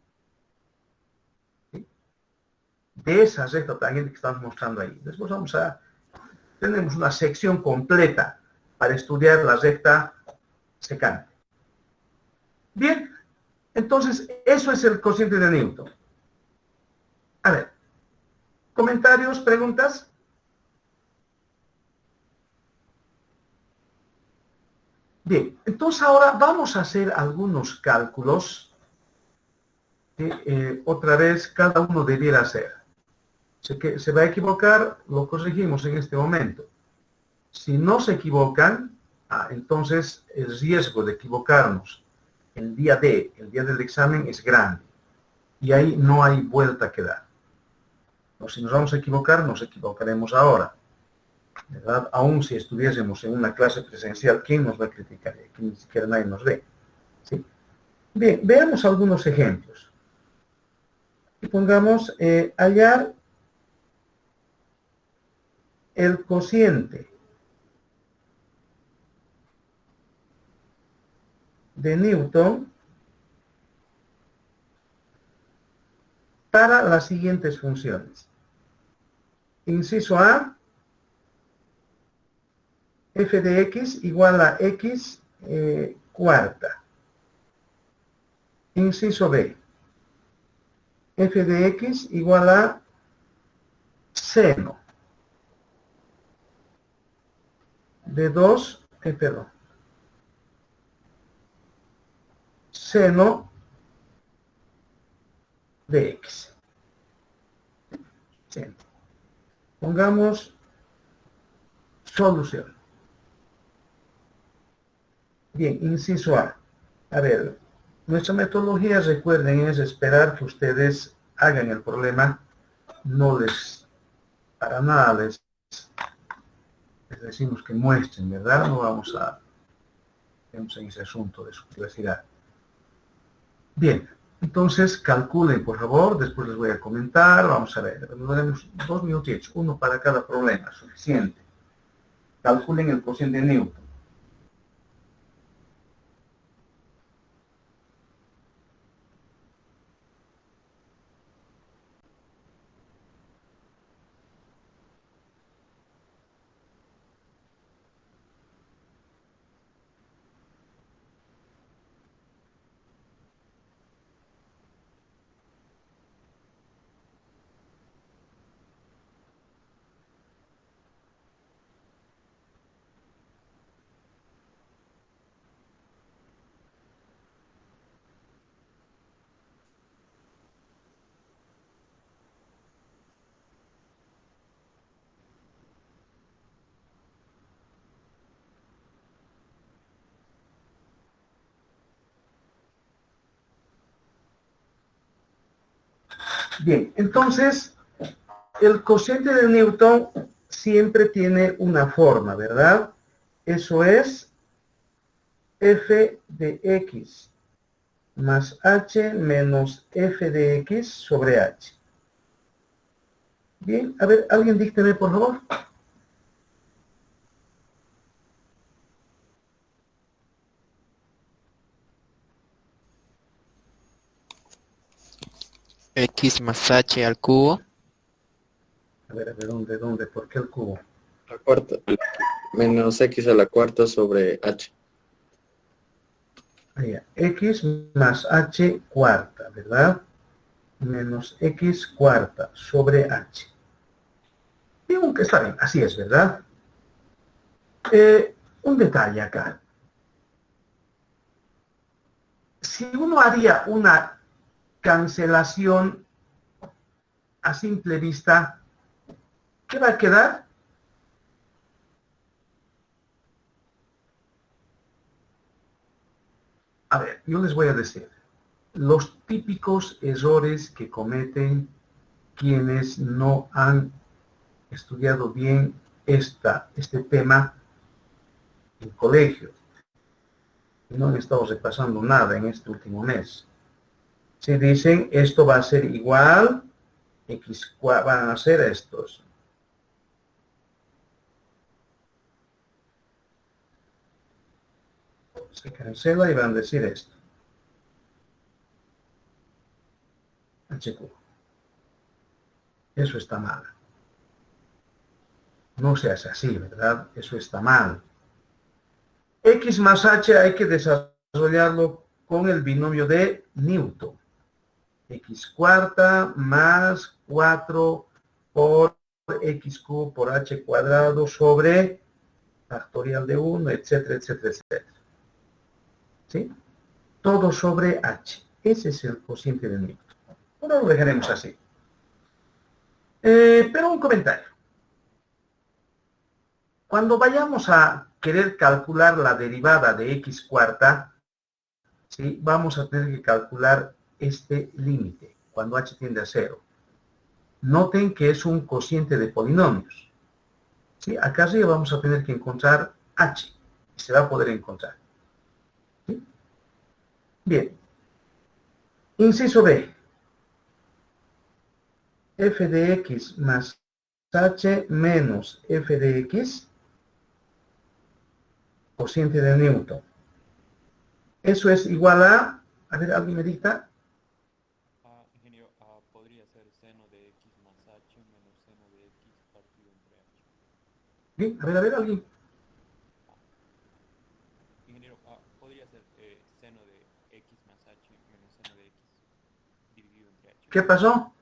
¿Sí? De esa recta tangente que estamos mostrando ahí. Después tenemos una sección completa para estudiar la recta secante. Bien, entonces eso es el cociente de Newton. A ver, comentarios, preguntas. Bien, entonces ahora vamos a hacer algunos cálculos que otra vez cada uno debiera hacer. Que se va a equivocar, lo corregimos en este momento. Si no se equivocan, entonces el riesgo de equivocarnos el día del examen es grande. Y ahí no hay vuelta que dar. O si nos vamos a equivocar, nos equivocaremos ahora. ¿Verdad? Aún si estuviésemos en una clase presencial, ¿quién nos va a criticar? Que ni siquiera nadie nos ve. ¿Sí? Bien, veamos algunos ejemplos. Y pongamos hallar el cociente de Newton para las siguientes funciones. Inciso A, f de x igual a x cuarta. Inciso B, f de x igual a seno de 2, perdón, seno de x. Sí. Pongamos solución. Bien, inciso A. A ver, nuestra metodología, recuerden, es esperar que ustedes hagan el problema. No para nada les decimos que muestren, ¿verdad? No vamos en ese asunto de su privacidad. Bien, entonces calculen, por favor, después les voy a comentar. Vamos a ver, nos daremos 2 minutitos, uno para cada problema, suficiente. Calculen el cociente de Newton. Bien, entonces, el cociente de Newton siempre tiene una forma, ¿verdad? Eso es f de x más h menos f de x sobre h. Bien, a ver, alguien dícteme, por favor. X más H al cubo. A ver, ¿dónde? ¿Por qué el cubo? La cuarta, menos x a la cuarta sobre h. Allá, x más h cuarta, ¿verdad? Menos x cuarta sobre h. Digo que está bien, así es, ¿verdad? Un detalle acá. Si uno haría una cancelación a simple vista, ¿qué va a quedar? A ver, yo les voy a decir. Los típicos errores que cometen quienes no han estudiado bien este tema en colegio. No han estado repasando nada en este último mes. Si dicen, esto va a ser igual, X van a ser estos. Se cancela y van a decir esto. HQ. Eso está mal. No se hace así, ¿verdad? Eso está mal. X más H hay que desarrollarlo con el binomio de Newton. X cuarta más 4 por X cubo por H cuadrado sobre factorial de 1, etcétera, etcétera, etcétera. ¿Sí? Todo sobre H. Ese es el cociente de Newton. Ahora lo dejaremos así. Pero un comentario. Cuando vayamos a querer calcular la derivada de x cuarta, ¿sí? Vamos a tener que calcular este límite, cuando h tiende a 0. Noten que es un cociente de polinomios. ¿Sí? Acá arriba vamos a tener que encontrar h, y se va a poder encontrar. ¿Sí? Bien. Inciso B. F de x más h menos f de x, cociente de Newton. Eso es igual a ver, ¿alguien me dicta? Ingeniero, podría ser seno de x más h menos seno de x partido entre h. Bien, a ver, alguien. Ingeniero, podría ser seno de x más h menos seno de x dividido entre h. ¿Qué pasó?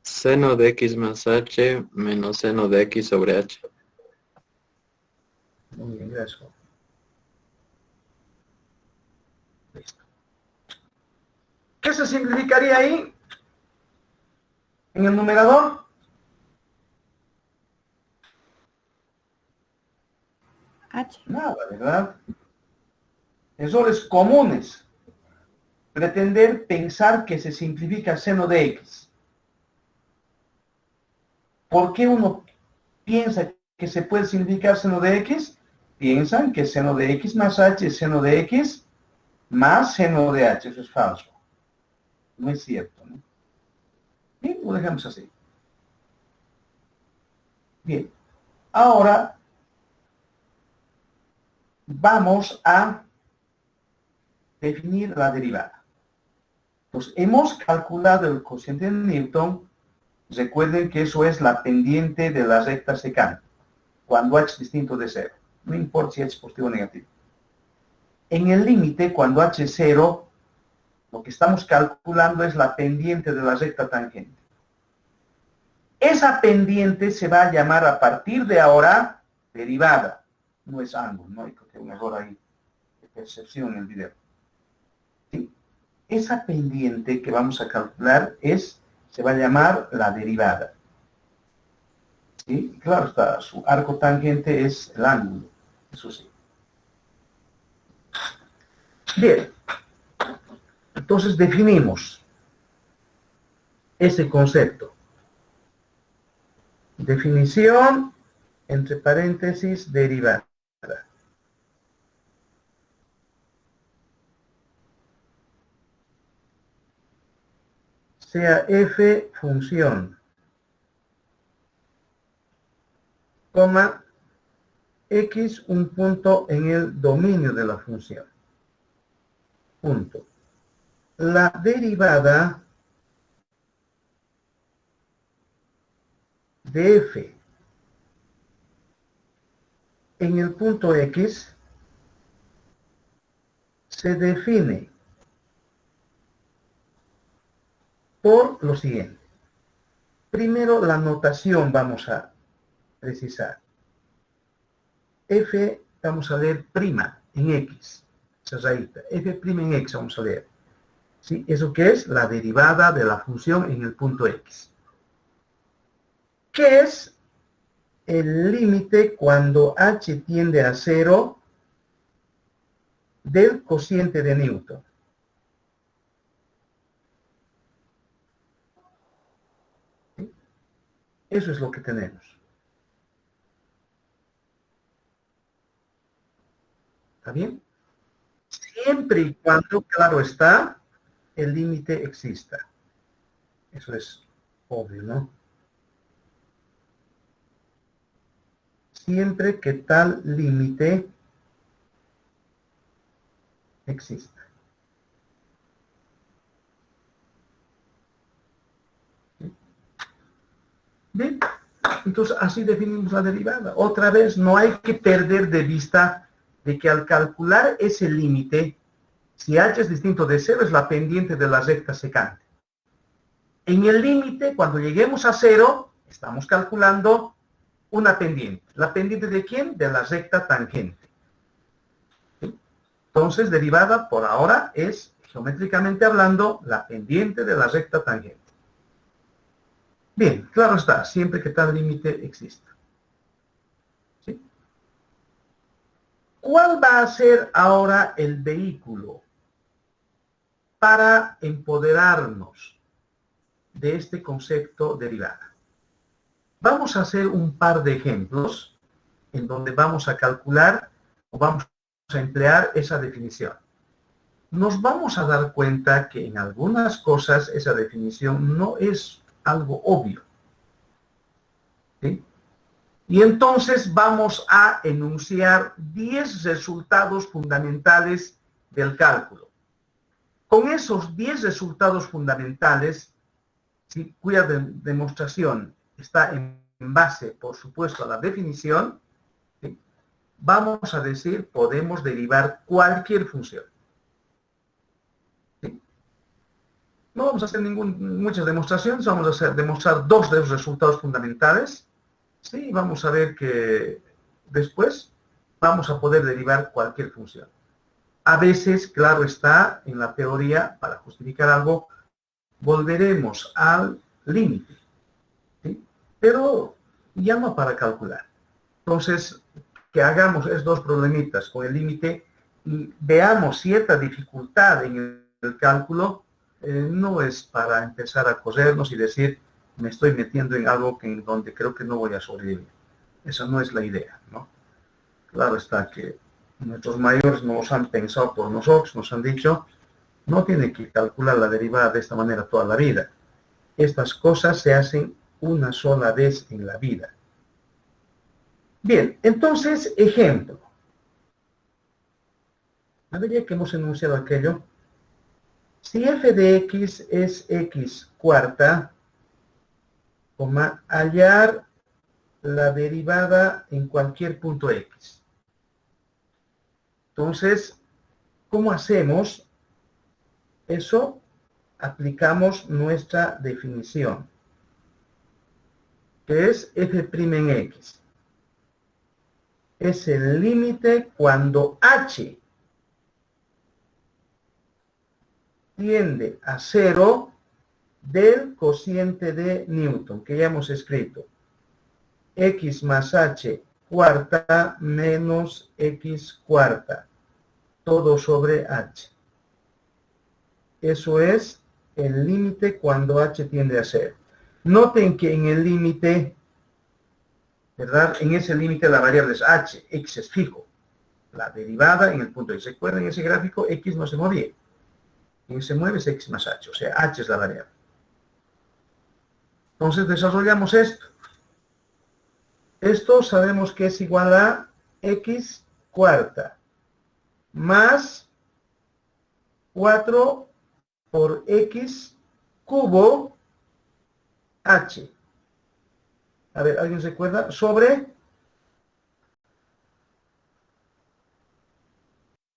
Seno de x más h menos seno de x sobre h. Muy bien, gracias. Listo. ¿Qué se simplificaría ahí? En el numerador. H. Nada, ¿verdad? Errores comunes. Pretender pensar que se simplifica seno de x. ¿Por qué uno piensa que se puede simplificar seno de x? Piensan que seno de x más h es seno de x más seno de h. Eso es falso. No es cierto, ¿no? Bien, lo dejamos así. Bien. Ahora vamos a definir la derivada. Entonces, hemos calculado el cociente de Newton. Recuerden que eso es la pendiente de la recta secante, cuando h es distinto de 0. No importa si h es positivo o negativo. En el límite, cuando h es 0, lo que estamos calculando es la pendiente de la recta tangente. Esa pendiente se va a llamar a partir de ahora derivada. No es ángulo, ¿no? Hay que un error ahí de percepción en el video. ¿Sí? Esa pendiente que vamos a calcular se va a llamar la derivada. ¿Sí? Claro está, su arco tangente es el ángulo, eso sí. Bien, Entonces definimos ese concepto. Definición, entre paréntesis, derivada. Sea f función, coma, x un punto en el dominio de la función. Punto. La derivada de f en el punto x se define por lo siguiente. Primero, la notación vamos a precisar. F, vamos a leer prima en x. Esa rayita. F prima en x vamos a leer. ¿Sí? ¿Eso qué es? La derivada de la función en el punto x. ¿Qué es el límite cuando h tiende a 0 del cociente de Newton? ¿Sí? Eso es lo que tenemos. ¿Está bien? Siempre y cuando, claro está, el límite exista. Eso es obvio, ¿no? Siempre que tal límite exista. ¿Sí? Bien, entonces así definimos la derivada. Otra vez, no hay que perder de vista de que al calcular ese límite, si h es distinto de 0, es la pendiente de la recta secante. En el límite, cuando lleguemos a 0, estamos calculando una pendiente. ¿La pendiente de quién? De la recta tangente. ¿Sí? Entonces, derivada por ahora es, geométricamente hablando, la pendiente de la recta tangente. Bien, claro está, siempre que tal límite exista. ¿Sí? ¿Cuál va a ser ahora el vehículo para empoderarnos de este concepto derivada? Vamos a hacer un par de ejemplos en donde vamos a calcular o vamos a emplear esa definición. Nos vamos a dar cuenta que en algunas cosas esa definición no es algo obvio. ¿Sí? Y entonces vamos a enunciar 10 resultados fundamentales del cálculo. Con esos 10 resultados fundamentales, ¿sí?, cuya demostración está en base, por supuesto, a la definición, ¿sí?, vamos a decir, podemos derivar cualquier función. ¿Sí? No vamos a hacer muchas demostraciones, vamos a demostrar 2 de los resultados fundamentales. Sí, vamos a ver que después vamos a poder derivar cualquier función. A veces, claro está, en la teoría, para justificar algo, volveremos al límite, ¿sí?, pero ya no para calcular. Entonces, que hagamos esos 2 problemitas con el límite y veamos cierta dificultad en el cálculo, no es para empezar a corrernos y decir, me estoy metiendo en algo donde creo que no voy a sobrevivir. Esa no es la idea, ¿no? Claro está que nuestros mayores nos han pensado por nosotros, nos han dicho, no tiene que calcular la derivada de esta manera toda la vida. Estas cosas se hacen una sola vez en la vida. Bien, entonces, ejemplo. A ver, ya que hemos enunciado aquello, si f de x es x cuarta, hallar la derivada en cualquier punto x. Entonces, ¿cómo hacemos eso? Aplicamos nuestra definición, que es f' en x. Es el límite cuando h tiende a 0 del cociente de Newton, que ya hemos escrito. X más h cuarta menos x cuarta, todo sobre h. Eso es el límite cuando h tiende a 0. Noten que en el límite, ¿verdad? En ese límite la variable es h, x es fijo. La derivada en el punto x. Recuerden, en ese gráfico x no se movía. Quien se mueve es x más h, o sea, h es la variable. Entonces desarrollamos esto. Esto sabemos que es igual a x cuarta más 4 por x cubo h. A ver, ¿alguien se acuerda? Sobre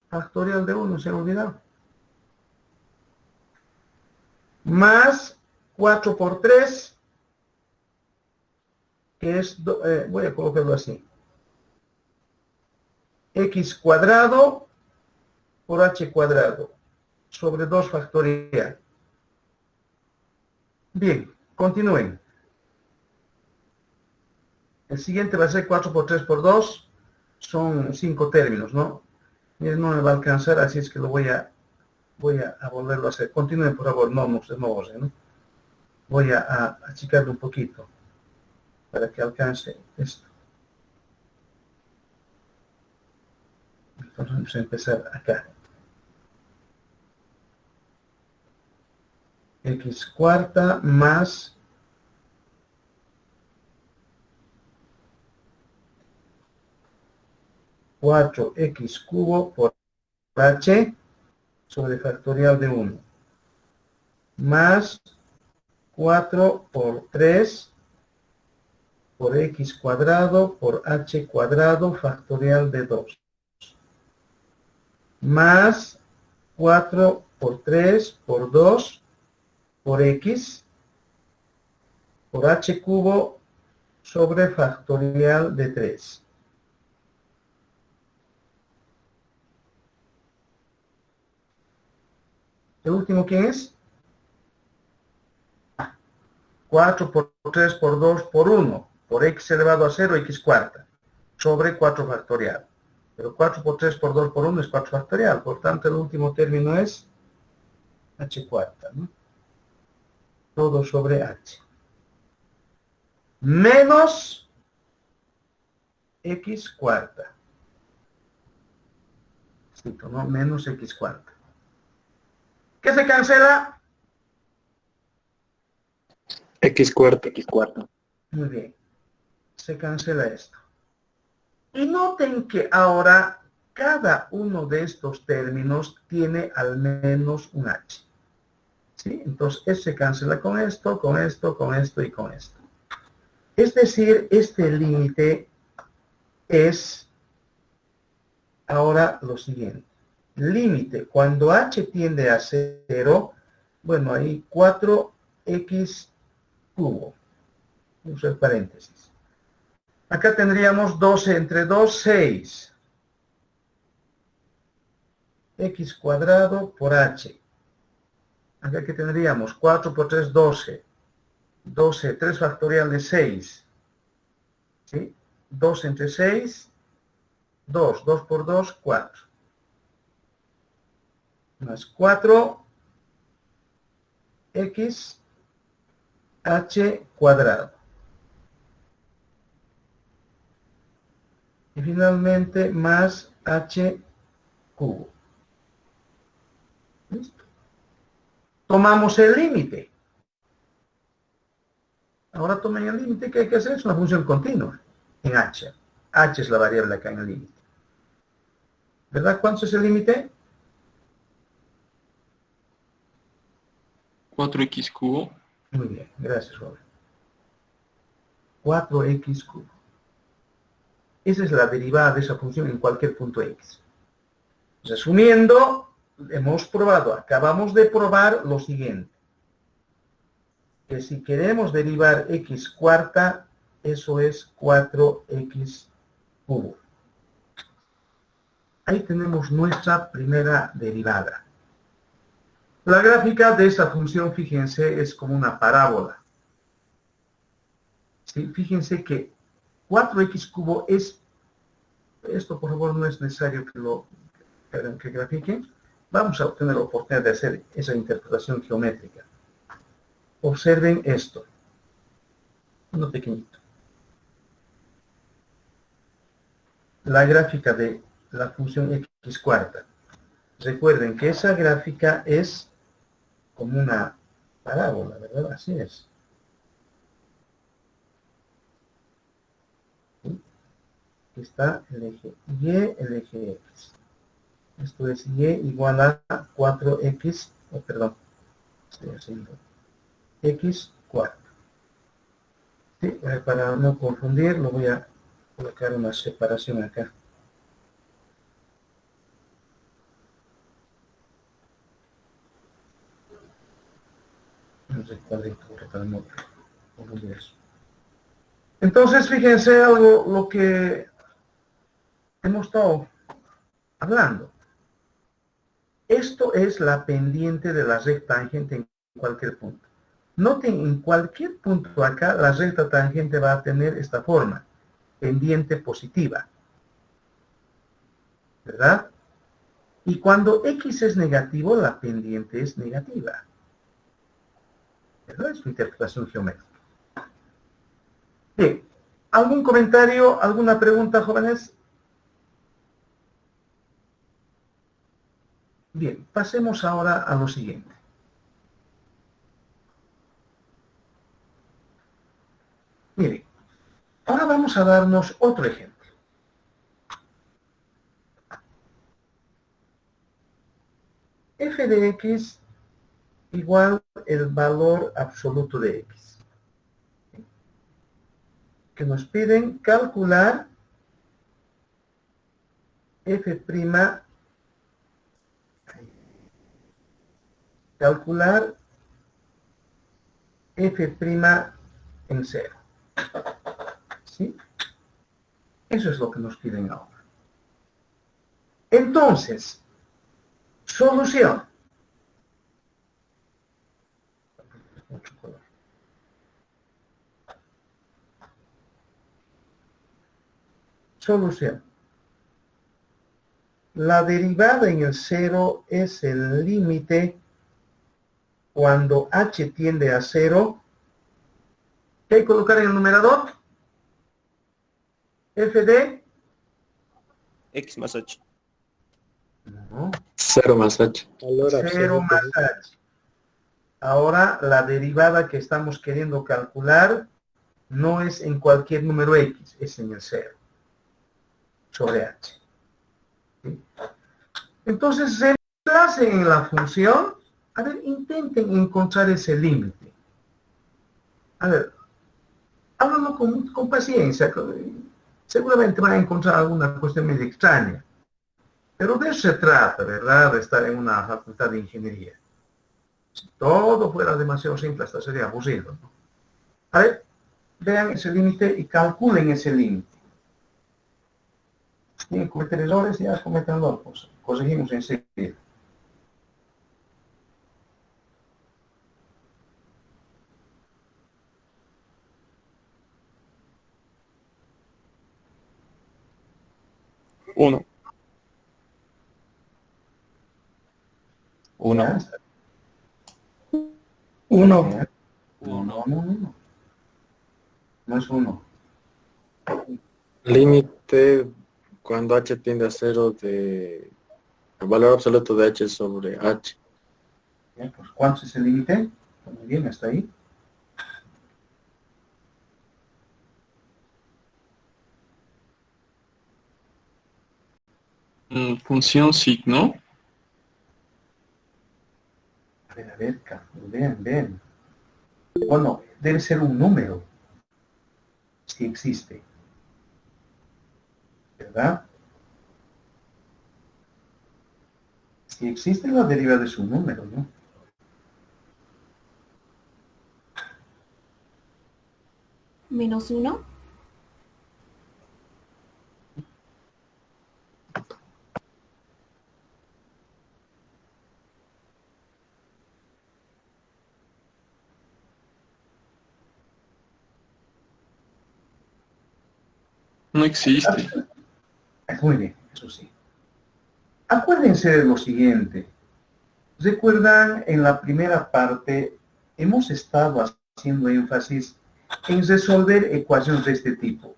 factorial de 1, se ha olvidado. Más 4 por 3, que es, voy a colocarlo así. X cuadrado por h cuadrado sobre 2 factorial. Bien, continúen. El siguiente va a ser 4 por 3 por 2. Son 5 términos, ¿no? Miren, no me va a alcanzar, así es que lo voy a volverlo a hacer. Continúen, por favor. No, ¿no? Voy a achicarlo un poquito para que alcance esto. Entonces vamos a empezar acá. X cuarta más 4x cubo por h sobre factorial de 1 más 4 por 3 por x cuadrado por h cuadrado factorial de 2 más 4 por 3 por 2 por x por h cubo sobre factorial de 3. ¿El último quién es? 4 por 3 por 2 por 1 por x elevado a 0, x cuarta sobre 4 factorial. Pero 4 por 3 por 2 por 1 es 4 factorial. Por tanto, el último término es h cuarta, ¿no? Todo sobre h. Menos x cuarta. Cito, ¿no? Menos x cuarta. ¿Qué se cancela? X cuarto. Muy bien. Se cancela esto. Y noten que ahora cada uno de estos términos tiene al menos un h. ¿Sí? Entonces, esto se cancela con esto, con esto, con esto y con esto. Es decir, este límite es ahora lo siguiente. Límite, cuando h tiende a 0, bueno, ahí 4x cubo. Uso paréntesis. Acá tendríamos 12 entre 2, 6. X cuadrado por h. Acá que tendríamos 4 por 3, 12. 12, 3 factorial de 6. ¿Sí? 2 entre 6, 2. 2 por 2, 4. Más 4 x h cuadrado. Y finalmente más h cubo. ¿Listo? Tomamos el límite. Ahora tomen el límite. ¿Qué hay que hacer? Es una función continua en h. H es la variable acá en el límite. ¿Verdad? ¿Cuánto es el límite? 4x cubo. Muy bien, gracias, Robert. 4x cubo. Esa es la derivada de esa función en cualquier punto x. Resumiendo, hemos probado, acabamos de probar lo siguiente. Que si queremos derivar x cuarta, eso es 4x cubo. Ahí tenemos nuestra primera derivada. La gráfica de esa función, fíjense, es como una parábola. ¿Sí? Fíjense que 4x cubo es, esto por favor no es necesario que grafiquen, vamos a tener la oportunidad de hacer esa interpretación geométrica. Observen esto. Uno pequeñito. La gráfica de la función x cuarta. Recuerden que esa gráfica es como una parábola, ¿verdad? Así es. ¿Sí? Aquí está el eje Y, el eje X. Esto es Y igual a 4X, perdón, estoy haciendo X cuarto. ¿Sí? Para no confundir, lo voy a colocar una separación acá. Un recuadrito para no confundir eso. Entonces, fíjense algo, lo que hemos estado hablando. Esto es la pendiente de la recta tangente en cualquier punto. Noten, en cualquier punto acá, la recta tangente va a tener esta forma, pendiente positiva. ¿Verdad? Y cuando x es negativo, la pendiente es negativa. ¿Verdad? Es su interpretación geométrica. Bien, ¿algún comentario, alguna pregunta, jóvenes? Bien, pasemos ahora a lo siguiente. Mire, ahora vamos a darnos otro ejemplo. F de x igual el valor absoluto de x. Que nos piden calcular f', calcular f' en cero. ¿Sí? Eso es lo que nos piden ahora. Entonces, solución. Solución. La derivada en el cero es el límite cuando h tiende a cero. ¿Qué hay que colocar en el numerador? F de X más H. no, 0 más h. Valor 0 absoluto. más h. Ahora la derivada que estamos queriendo calcular no es en cualquier número x, es en el 0 sobre h. ¿Sí? Entonces, reemplacen en la función. A ver, intenten encontrar ese límite. A ver, háganlo con paciencia. Seguramente van a encontrar alguna cuestión medio extraña. Pero de eso se trata, ¿verdad? De estar en una facultad de ingeniería. Si todo fuera demasiado simple, hasta sería aburrido, ¿no? A ver, vean ese límite y calculen ese límite. Si tienen que cometer errores, ya cometen los pues, corregimos enseguida. Uno. Ya, Uno. ya. No. No es 1. Límite cuando h tiende a 0 de... El valor absoluto de h sobre h. Ya, pues, ¿cuánto es el límite? Muy bien, hasta ahí. Función signo. A ver, vean. Bueno, debe ser un número, si existe. ¿Verdad? Si existe, la derivada de su número, ¿no? -1. No existe. Muy bien, eso sí. Acuérdense de lo siguiente. Recuerdan, en la primera parte hemos estado haciendo énfasis en resolver ecuaciones de este tipo.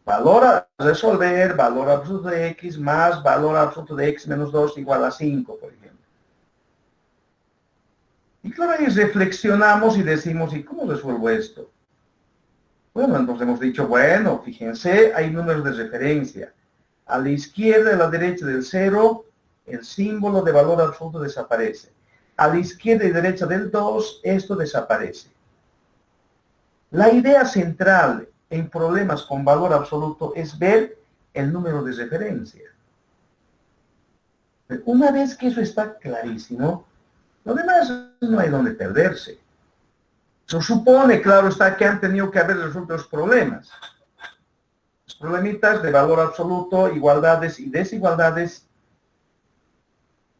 Valor a resolver, valor absoluto de x más valor absoluto de x menos 2 igual a 5, por ejemplo. Y claro, ahí reflexionamos y decimos, ¿y cómo resuelvo esto? Bueno, entonces hemos dicho, bueno, fíjense, hay números de referencia. A la izquierda y a la derecha del 0, el símbolo de valor absoluto desaparece. A la izquierda y derecha del 2, esto desaparece. La idea central en problemas con valor absoluto es ver el número de referencia. Una vez que eso está clarísimo, lo demás no hay donde perderse. Se supone, claro está, que han tenido que haber resuelto los problemas. Los problemitas de valor absoluto, igualdades y desigualdades,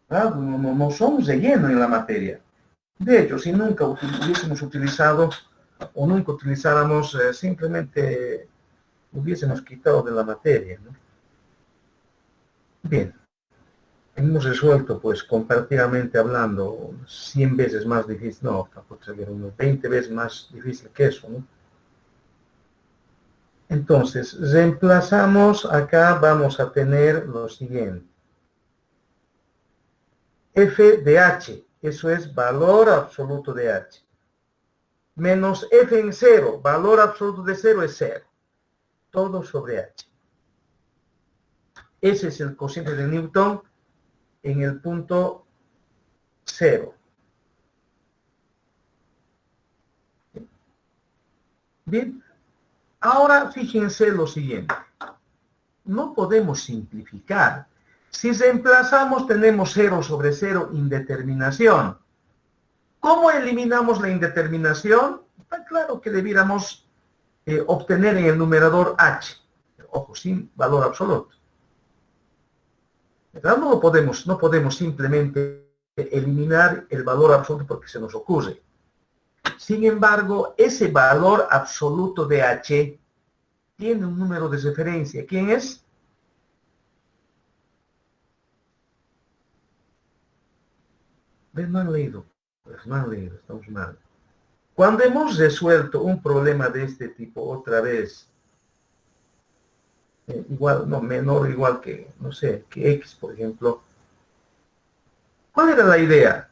claro, no son relleno en la materia. De hecho, si nunca hubiésemos utilizado o nunca utilizáramos, simplemente hubiésemos quitado de la materia, ¿no? Bien, hemos resuelto, pues, comparativamente hablando, 100 veces más difícil, no, tampoco sería unos 20 veces más difícil que eso, ¿no? Entonces, reemplazamos, acá vamos a tener lo siguiente. F de h, eso es valor absoluto de h. Menos f en 0, valor absoluto de 0 es 0. Todo sobre h. Ese es el cociente de Newton en el punto 0. Bien, ahora fíjense lo siguiente. No podemos simplificar. Si reemplazamos, tenemos 0 sobre 0, indeterminación. ¿Cómo eliminamos la indeterminación? Está claro que debiéramos obtener en el numerador h. Ojo, sin valor absoluto. ¿Verdad? No podemos simplemente eliminar el valor absoluto porque se nos ocurre. Sin embargo, ese valor absoluto de h tiene un número de referencia. ¿Quién es? ¿Ves? No han leído. Pues no han leído, estamos mal. Cuando hemos resuelto un problema de este tipo otra vez, igual, no, menor, igual que, no sé, que x, por ejemplo, ¿cuál era la idea?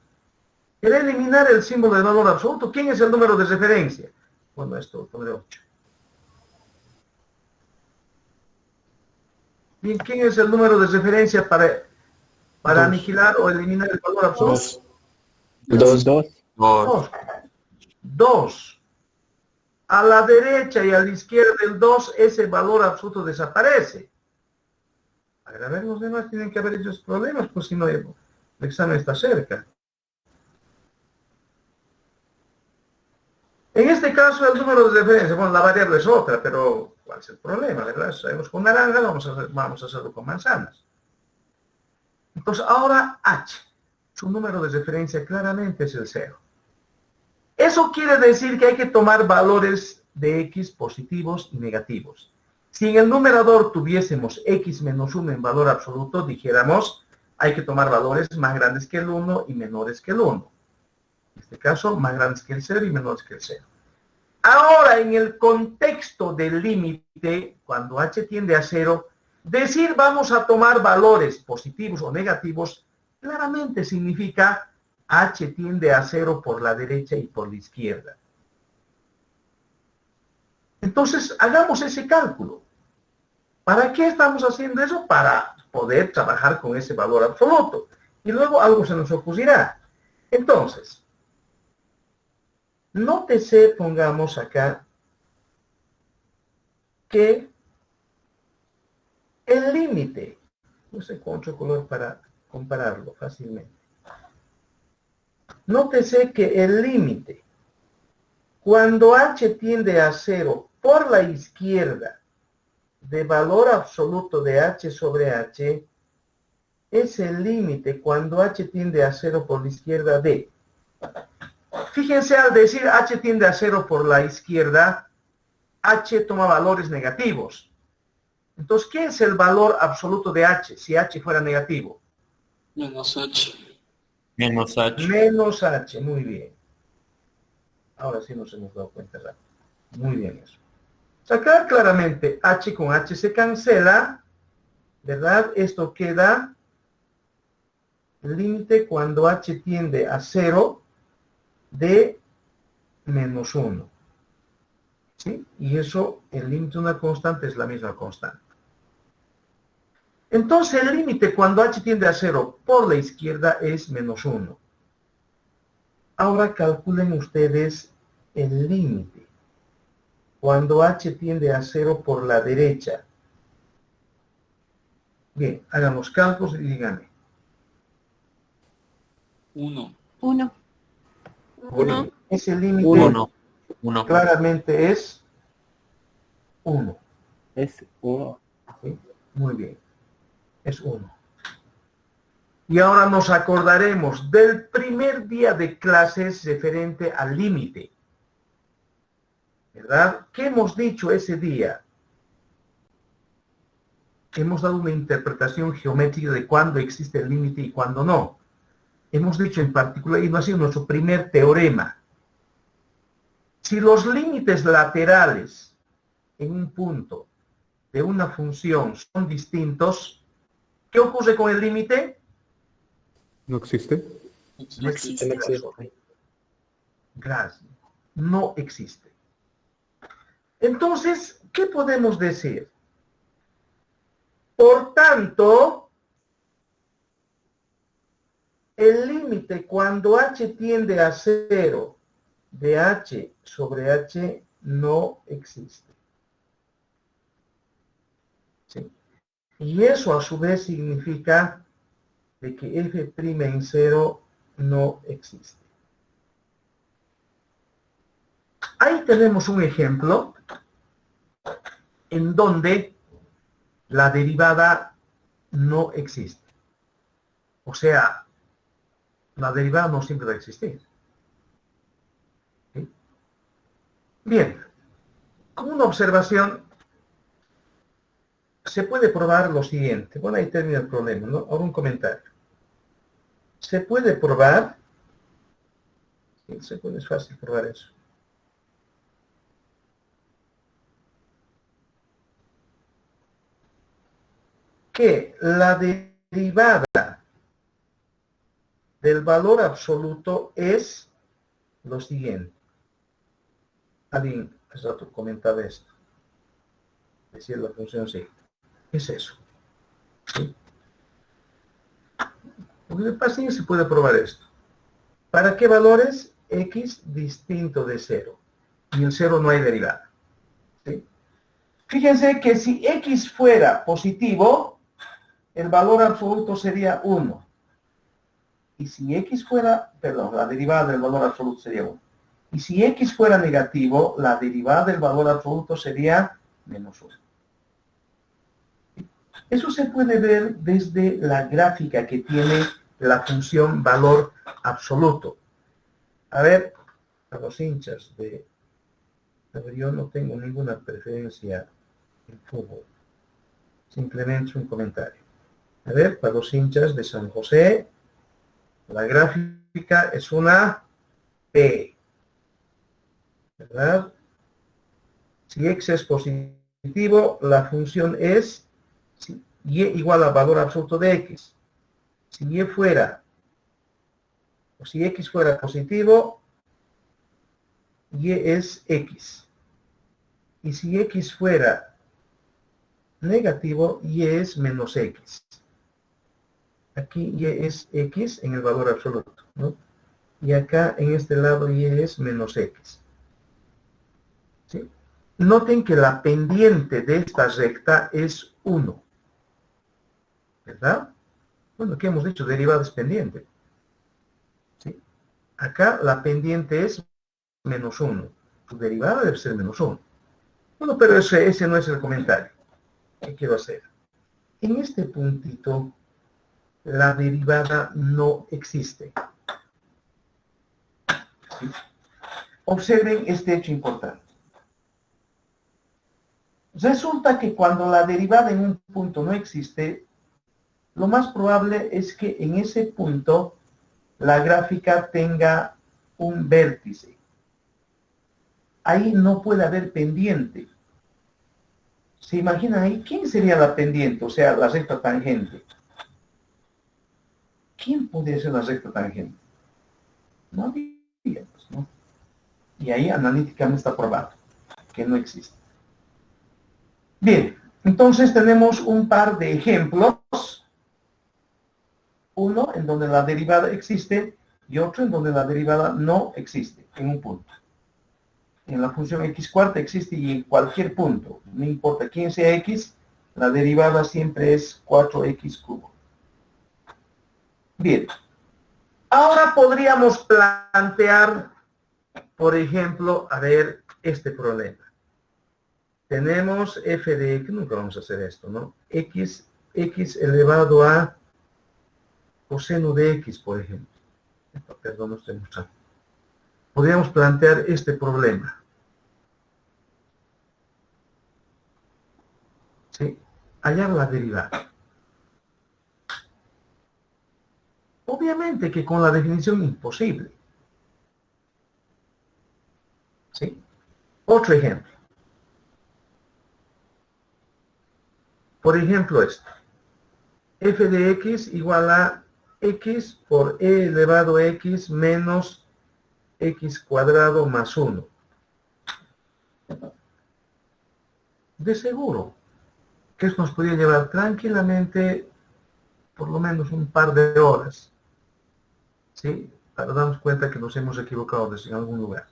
Era eliminar el símbolo de valor absoluto. ¿Quién es el número de referencia? Bueno, esto pondré 8. Bien, ¿quién es el número de referencia para aniquilar o eliminar el valor absoluto? 2. A la derecha y a la izquierda del 2, ese valor absoluto desaparece. A ver, los demás tienen que haber hecho problemas, pues si no, el examen está cerca. En este caso, el número de referencia, bueno, la variable es otra, pero ¿cuál es el problema, verdad? Sabemos con naranja, vamos a hacerlo con manzanas. Entonces, ahora h, su número de referencia claramente es el 0. Eso quiere decir que hay que tomar valores de x positivos y negativos. Si en el numerador tuviésemos x menos 1 en valor absoluto, dijéramos, hay que tomar valores más grandes que el 1 y menores que el 1. En este caso, más grandes que el 0 y menores que el 0. Ahora, en el contexto del límite, cuando h tiende a 0, decir vamos a tomar valores positivos o negativos, claramente significa h tiende a 0 por la derecha y por la izquierda. Entonces, hagamos ese cálculo. ¿Para qué estamos haciendo eso? Para poder trabajar con ese valor absoluto. Y luego algo se nos ocurrirá. Entonces, nótese, pongamos acá, que el límite, no sé con otro color para compararlo fácilmente. Nótese que el límite, cuando h tiende a 0 por la izquierda de valor absoluto de h sobre h, es el límite cuando h tiende a 0 por la izquierda de. Fíjense, al decir h tiende a 0 por la izquierda, h toma valores negativos. Entonces, ¿qué es el valor absoluto de h si h fuera negativo? Menos h. Menos H. Menos H, muy bien. Ahora sí nos hemos dado cuenta rápido. Muy bien eso. Sacar claramente H con H se cancela, ¿verdad? Esto queda el límite cuando H tiende a 0 de menos 1. ¿Sí? Y eso, el límite de una constante es la misma constante. Entonces el límite cuando H tiende a 0 por la izquierda es menos 1. Ahora calculen ustedes el límite cuando H tiende a 0 por la derecha. Bien, hagan los cálculos y díganme. 1. 1. Bien, ese límite 1. claramente es 1. Es 1. ¿Sí? Muy bien, es 1. Y ahora nos acordaremos del primer día de clases referente al límite. ¿Verdad? ¿Qué hemos dicho ese día? Hemos dado una interpretación geométrica de cuándo existe el límite y cuándo no. Hemos dicho en particular, y no ha sido nuestro primer teorema, si los límites laterales en un punto de una función son distintos, ¿qué ocurre con el límite? ¿No existe? No existe. Gracias. No existe. Entonces, ¿qué podemos decir? Por tanto, el límite cuando H tiende a 0 de H sobre H no existe. ¿Sí? Y eso a su vez significa de que f' en 0 no existe. Ahí tenemos un ejemplo en donde la derivada no existe. O sea, la derivada no siempre va a existir. ¿Sí? Bien, como una observación, se puede probar lo siguiente. Bueno, ahí termina el problema, ¿no? Ahora un comentario. Se puede probar, sí, es fácil probar eso. Que la derivada del valor absoluto es lo siguiente. Alguien hace rato comentaba esto. Decía la función sí. ¿Qué es eso? ¿Sí? Porque así se puede probar esto. ¿Para qué valores? X distinto de 0. Y en 0 no hay derivada. ¿Sí? Fíjense que si X fuera positivo, el valor absoluto sería 1. Y si X fuera, perdón, la derivada del valor absoluto sería 1. Y si X fuera negativo, la derivada del valor absoluto sería menos 1. Eso se puede ver desde la gráfica que tiene la función valor absoluto. A ver, a los hinchas de... A ver, yo no tengo ninguna preferencia en fútbol. Simplemente un comentario. A ver, para los hinchas de San José, la gráfica es una P. ¿Verdad? Si X es positivo, la función es Y igual al valor absoluto de X. Si Y fuera, o si X fuera positivo, Y es X. Y si X fuera negativo, Y es menos X. Aquí Y es X en el valor absoluto, ¿no? Y acá en este lado Y es menos X. ¿Sí? Noten que la pendiente de esta recta es 1. ¿Verdad? Bueno, ¿qué hemos dicho? Derivada es pendiente. ¿Sí? Acá la pendiente es menos 1. Su derivada debe ser menos 1. Bueno, pero ese no es el comentario. ¿Qué quiero hacer? En este puntito, la derivada no existe. ¿Sí? Observen este hecho importante. Resulta que cuando la derivada en un punto no existe, lo más probable es que en ese punto la gráfica tenga un vértice. Ahí no puede haber pendiente. ¿Se imaginan ahí? ¿Quién sería la pendiente? O sea, la recta tangente. ¿Quién podría ser la recta tangente? No había, pues, ¿no? Y ahí analíticamente está probado que no existe. Bien, entonces tenemos un par de ejemplos. Uno en donde la derivada existe y otro en donde la derivada no existe en un punto. En la función x cuarta existe y en cualquier punto, no importa quién sea x, la derivada siempre es 4x cubo. Bien, ahora podríamos plantear, por ejemplo, a ver este problema. Tenemos f de x, nunca vamos a hacer esto, ¿no? x elevado a coseno de x, por ejemplo. Perdón, no estoy mostrando. Podríamos plantear este problema. ¿Sí? Hallar la derivada. Obviamente que con la definición imposible. ¿Sí? Otro ejemplo. Por ejemplo esto. F de x igual a x por e elevado a x menos x cuadrado más 1. De seguro que esto nos podría llevar tranquilamente por lo menos un par de horas, ¿sí? Para darnos cuenta que nos hemos equivocado en algún lugar.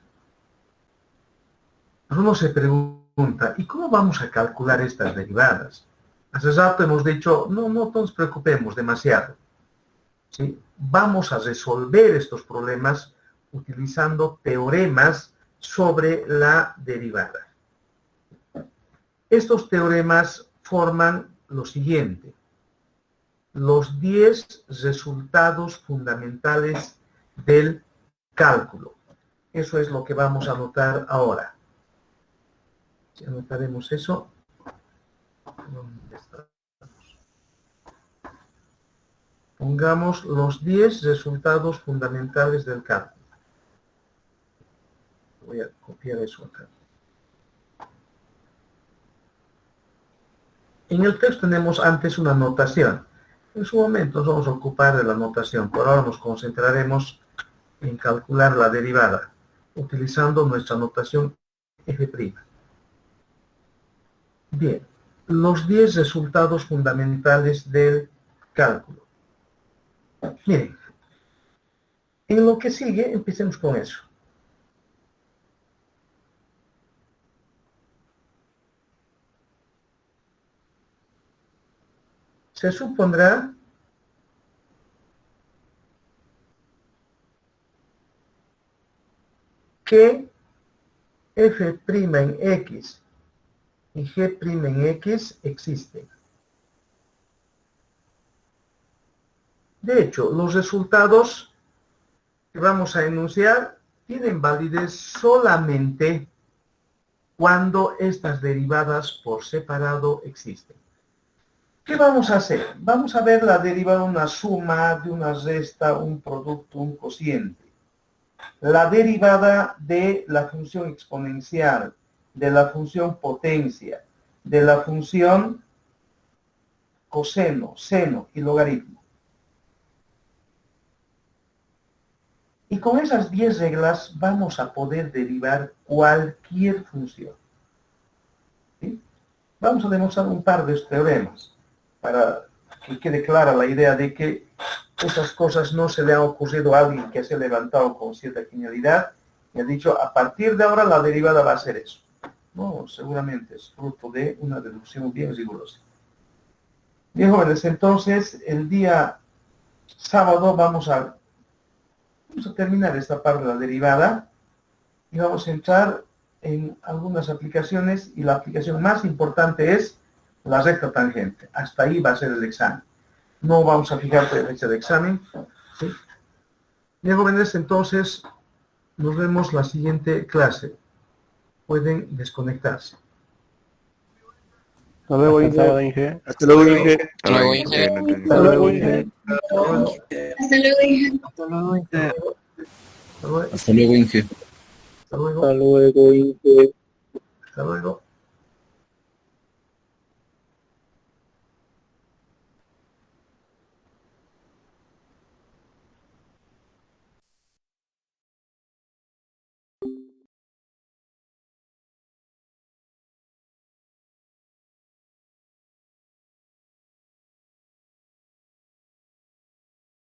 Uno se pregunta, ¿y cómo vamos a calcular estas derivadas? Hace rato hemos dicho, no nos preocupemos demasiado, ¿sí? Vamos a resolver estos problemas utilizando teoremas sobre la derivada. Estos teoremas forman lo siguiente: los 10 resultados fundamentales del cálculo. Eso es lo que vamos a anotar ahora. Si anotaremos eso. ¿Dónde estamos? Pongamos los 10 resultados fundamentales del cálculo. Voy a copiar eso acá. En el texto tenemos antes una notación. En su momento nos vamos a ocupar de la notación. Por ahora nos concentraremos en calcular la derivada, utilizando nuestra notación f'. Bien, los 10 resultados fundamentales del cálculo. Miren, en lo que sigue, empecemos con eso. Se supondrá que f' en x y g' en x existen. De hecho, los resultados que vamos a enunciar tienen validez solamente cuando estas derivadas por separado existen. ¿Qué vamos a hacer? Vamos a ver la derivada de una suma, de una resta, un producto, un cociente. La derivada de la función exponencial, de la función potencia, de la función coseno, seno y logaritmo. Y con esas 10 reglas vamos a poder derivar cualquier función. ¿Sí? Vamos a demostrar un par de teoremas para que quede clara la idea de que esas cosas no se le ha ocurrido a alguien que se ha levantado con cierta genialidad y ha dicho, a partir de ahora la derivada va a ser eso. No, seguramente es fruto de una deducción bien rigurosa. Bien, jóvenes, entonces el día sábado vamos a terminar esta parte de la derivada y vamos a entrar en algunas aplicaciones y la aplicación más importante es la recta tangente. Hasta ahí va a ser el examen. No vamos a fijar fecha de examen. ¿Sí? Bien, jóvenes, entonces nos vemos la siguiente clase. Pueden desconectarse. Hasta luego, Hasta Inge. Inge. Hasta luego, Inge. Hasta luego, Inge. Hasta luego, Inge. Hasta luego, hija. Hasta luego, Inge. Hasta luego. Hasta luego, Inge. Hasta luego. Hasta luego, Inge. Hasta luego.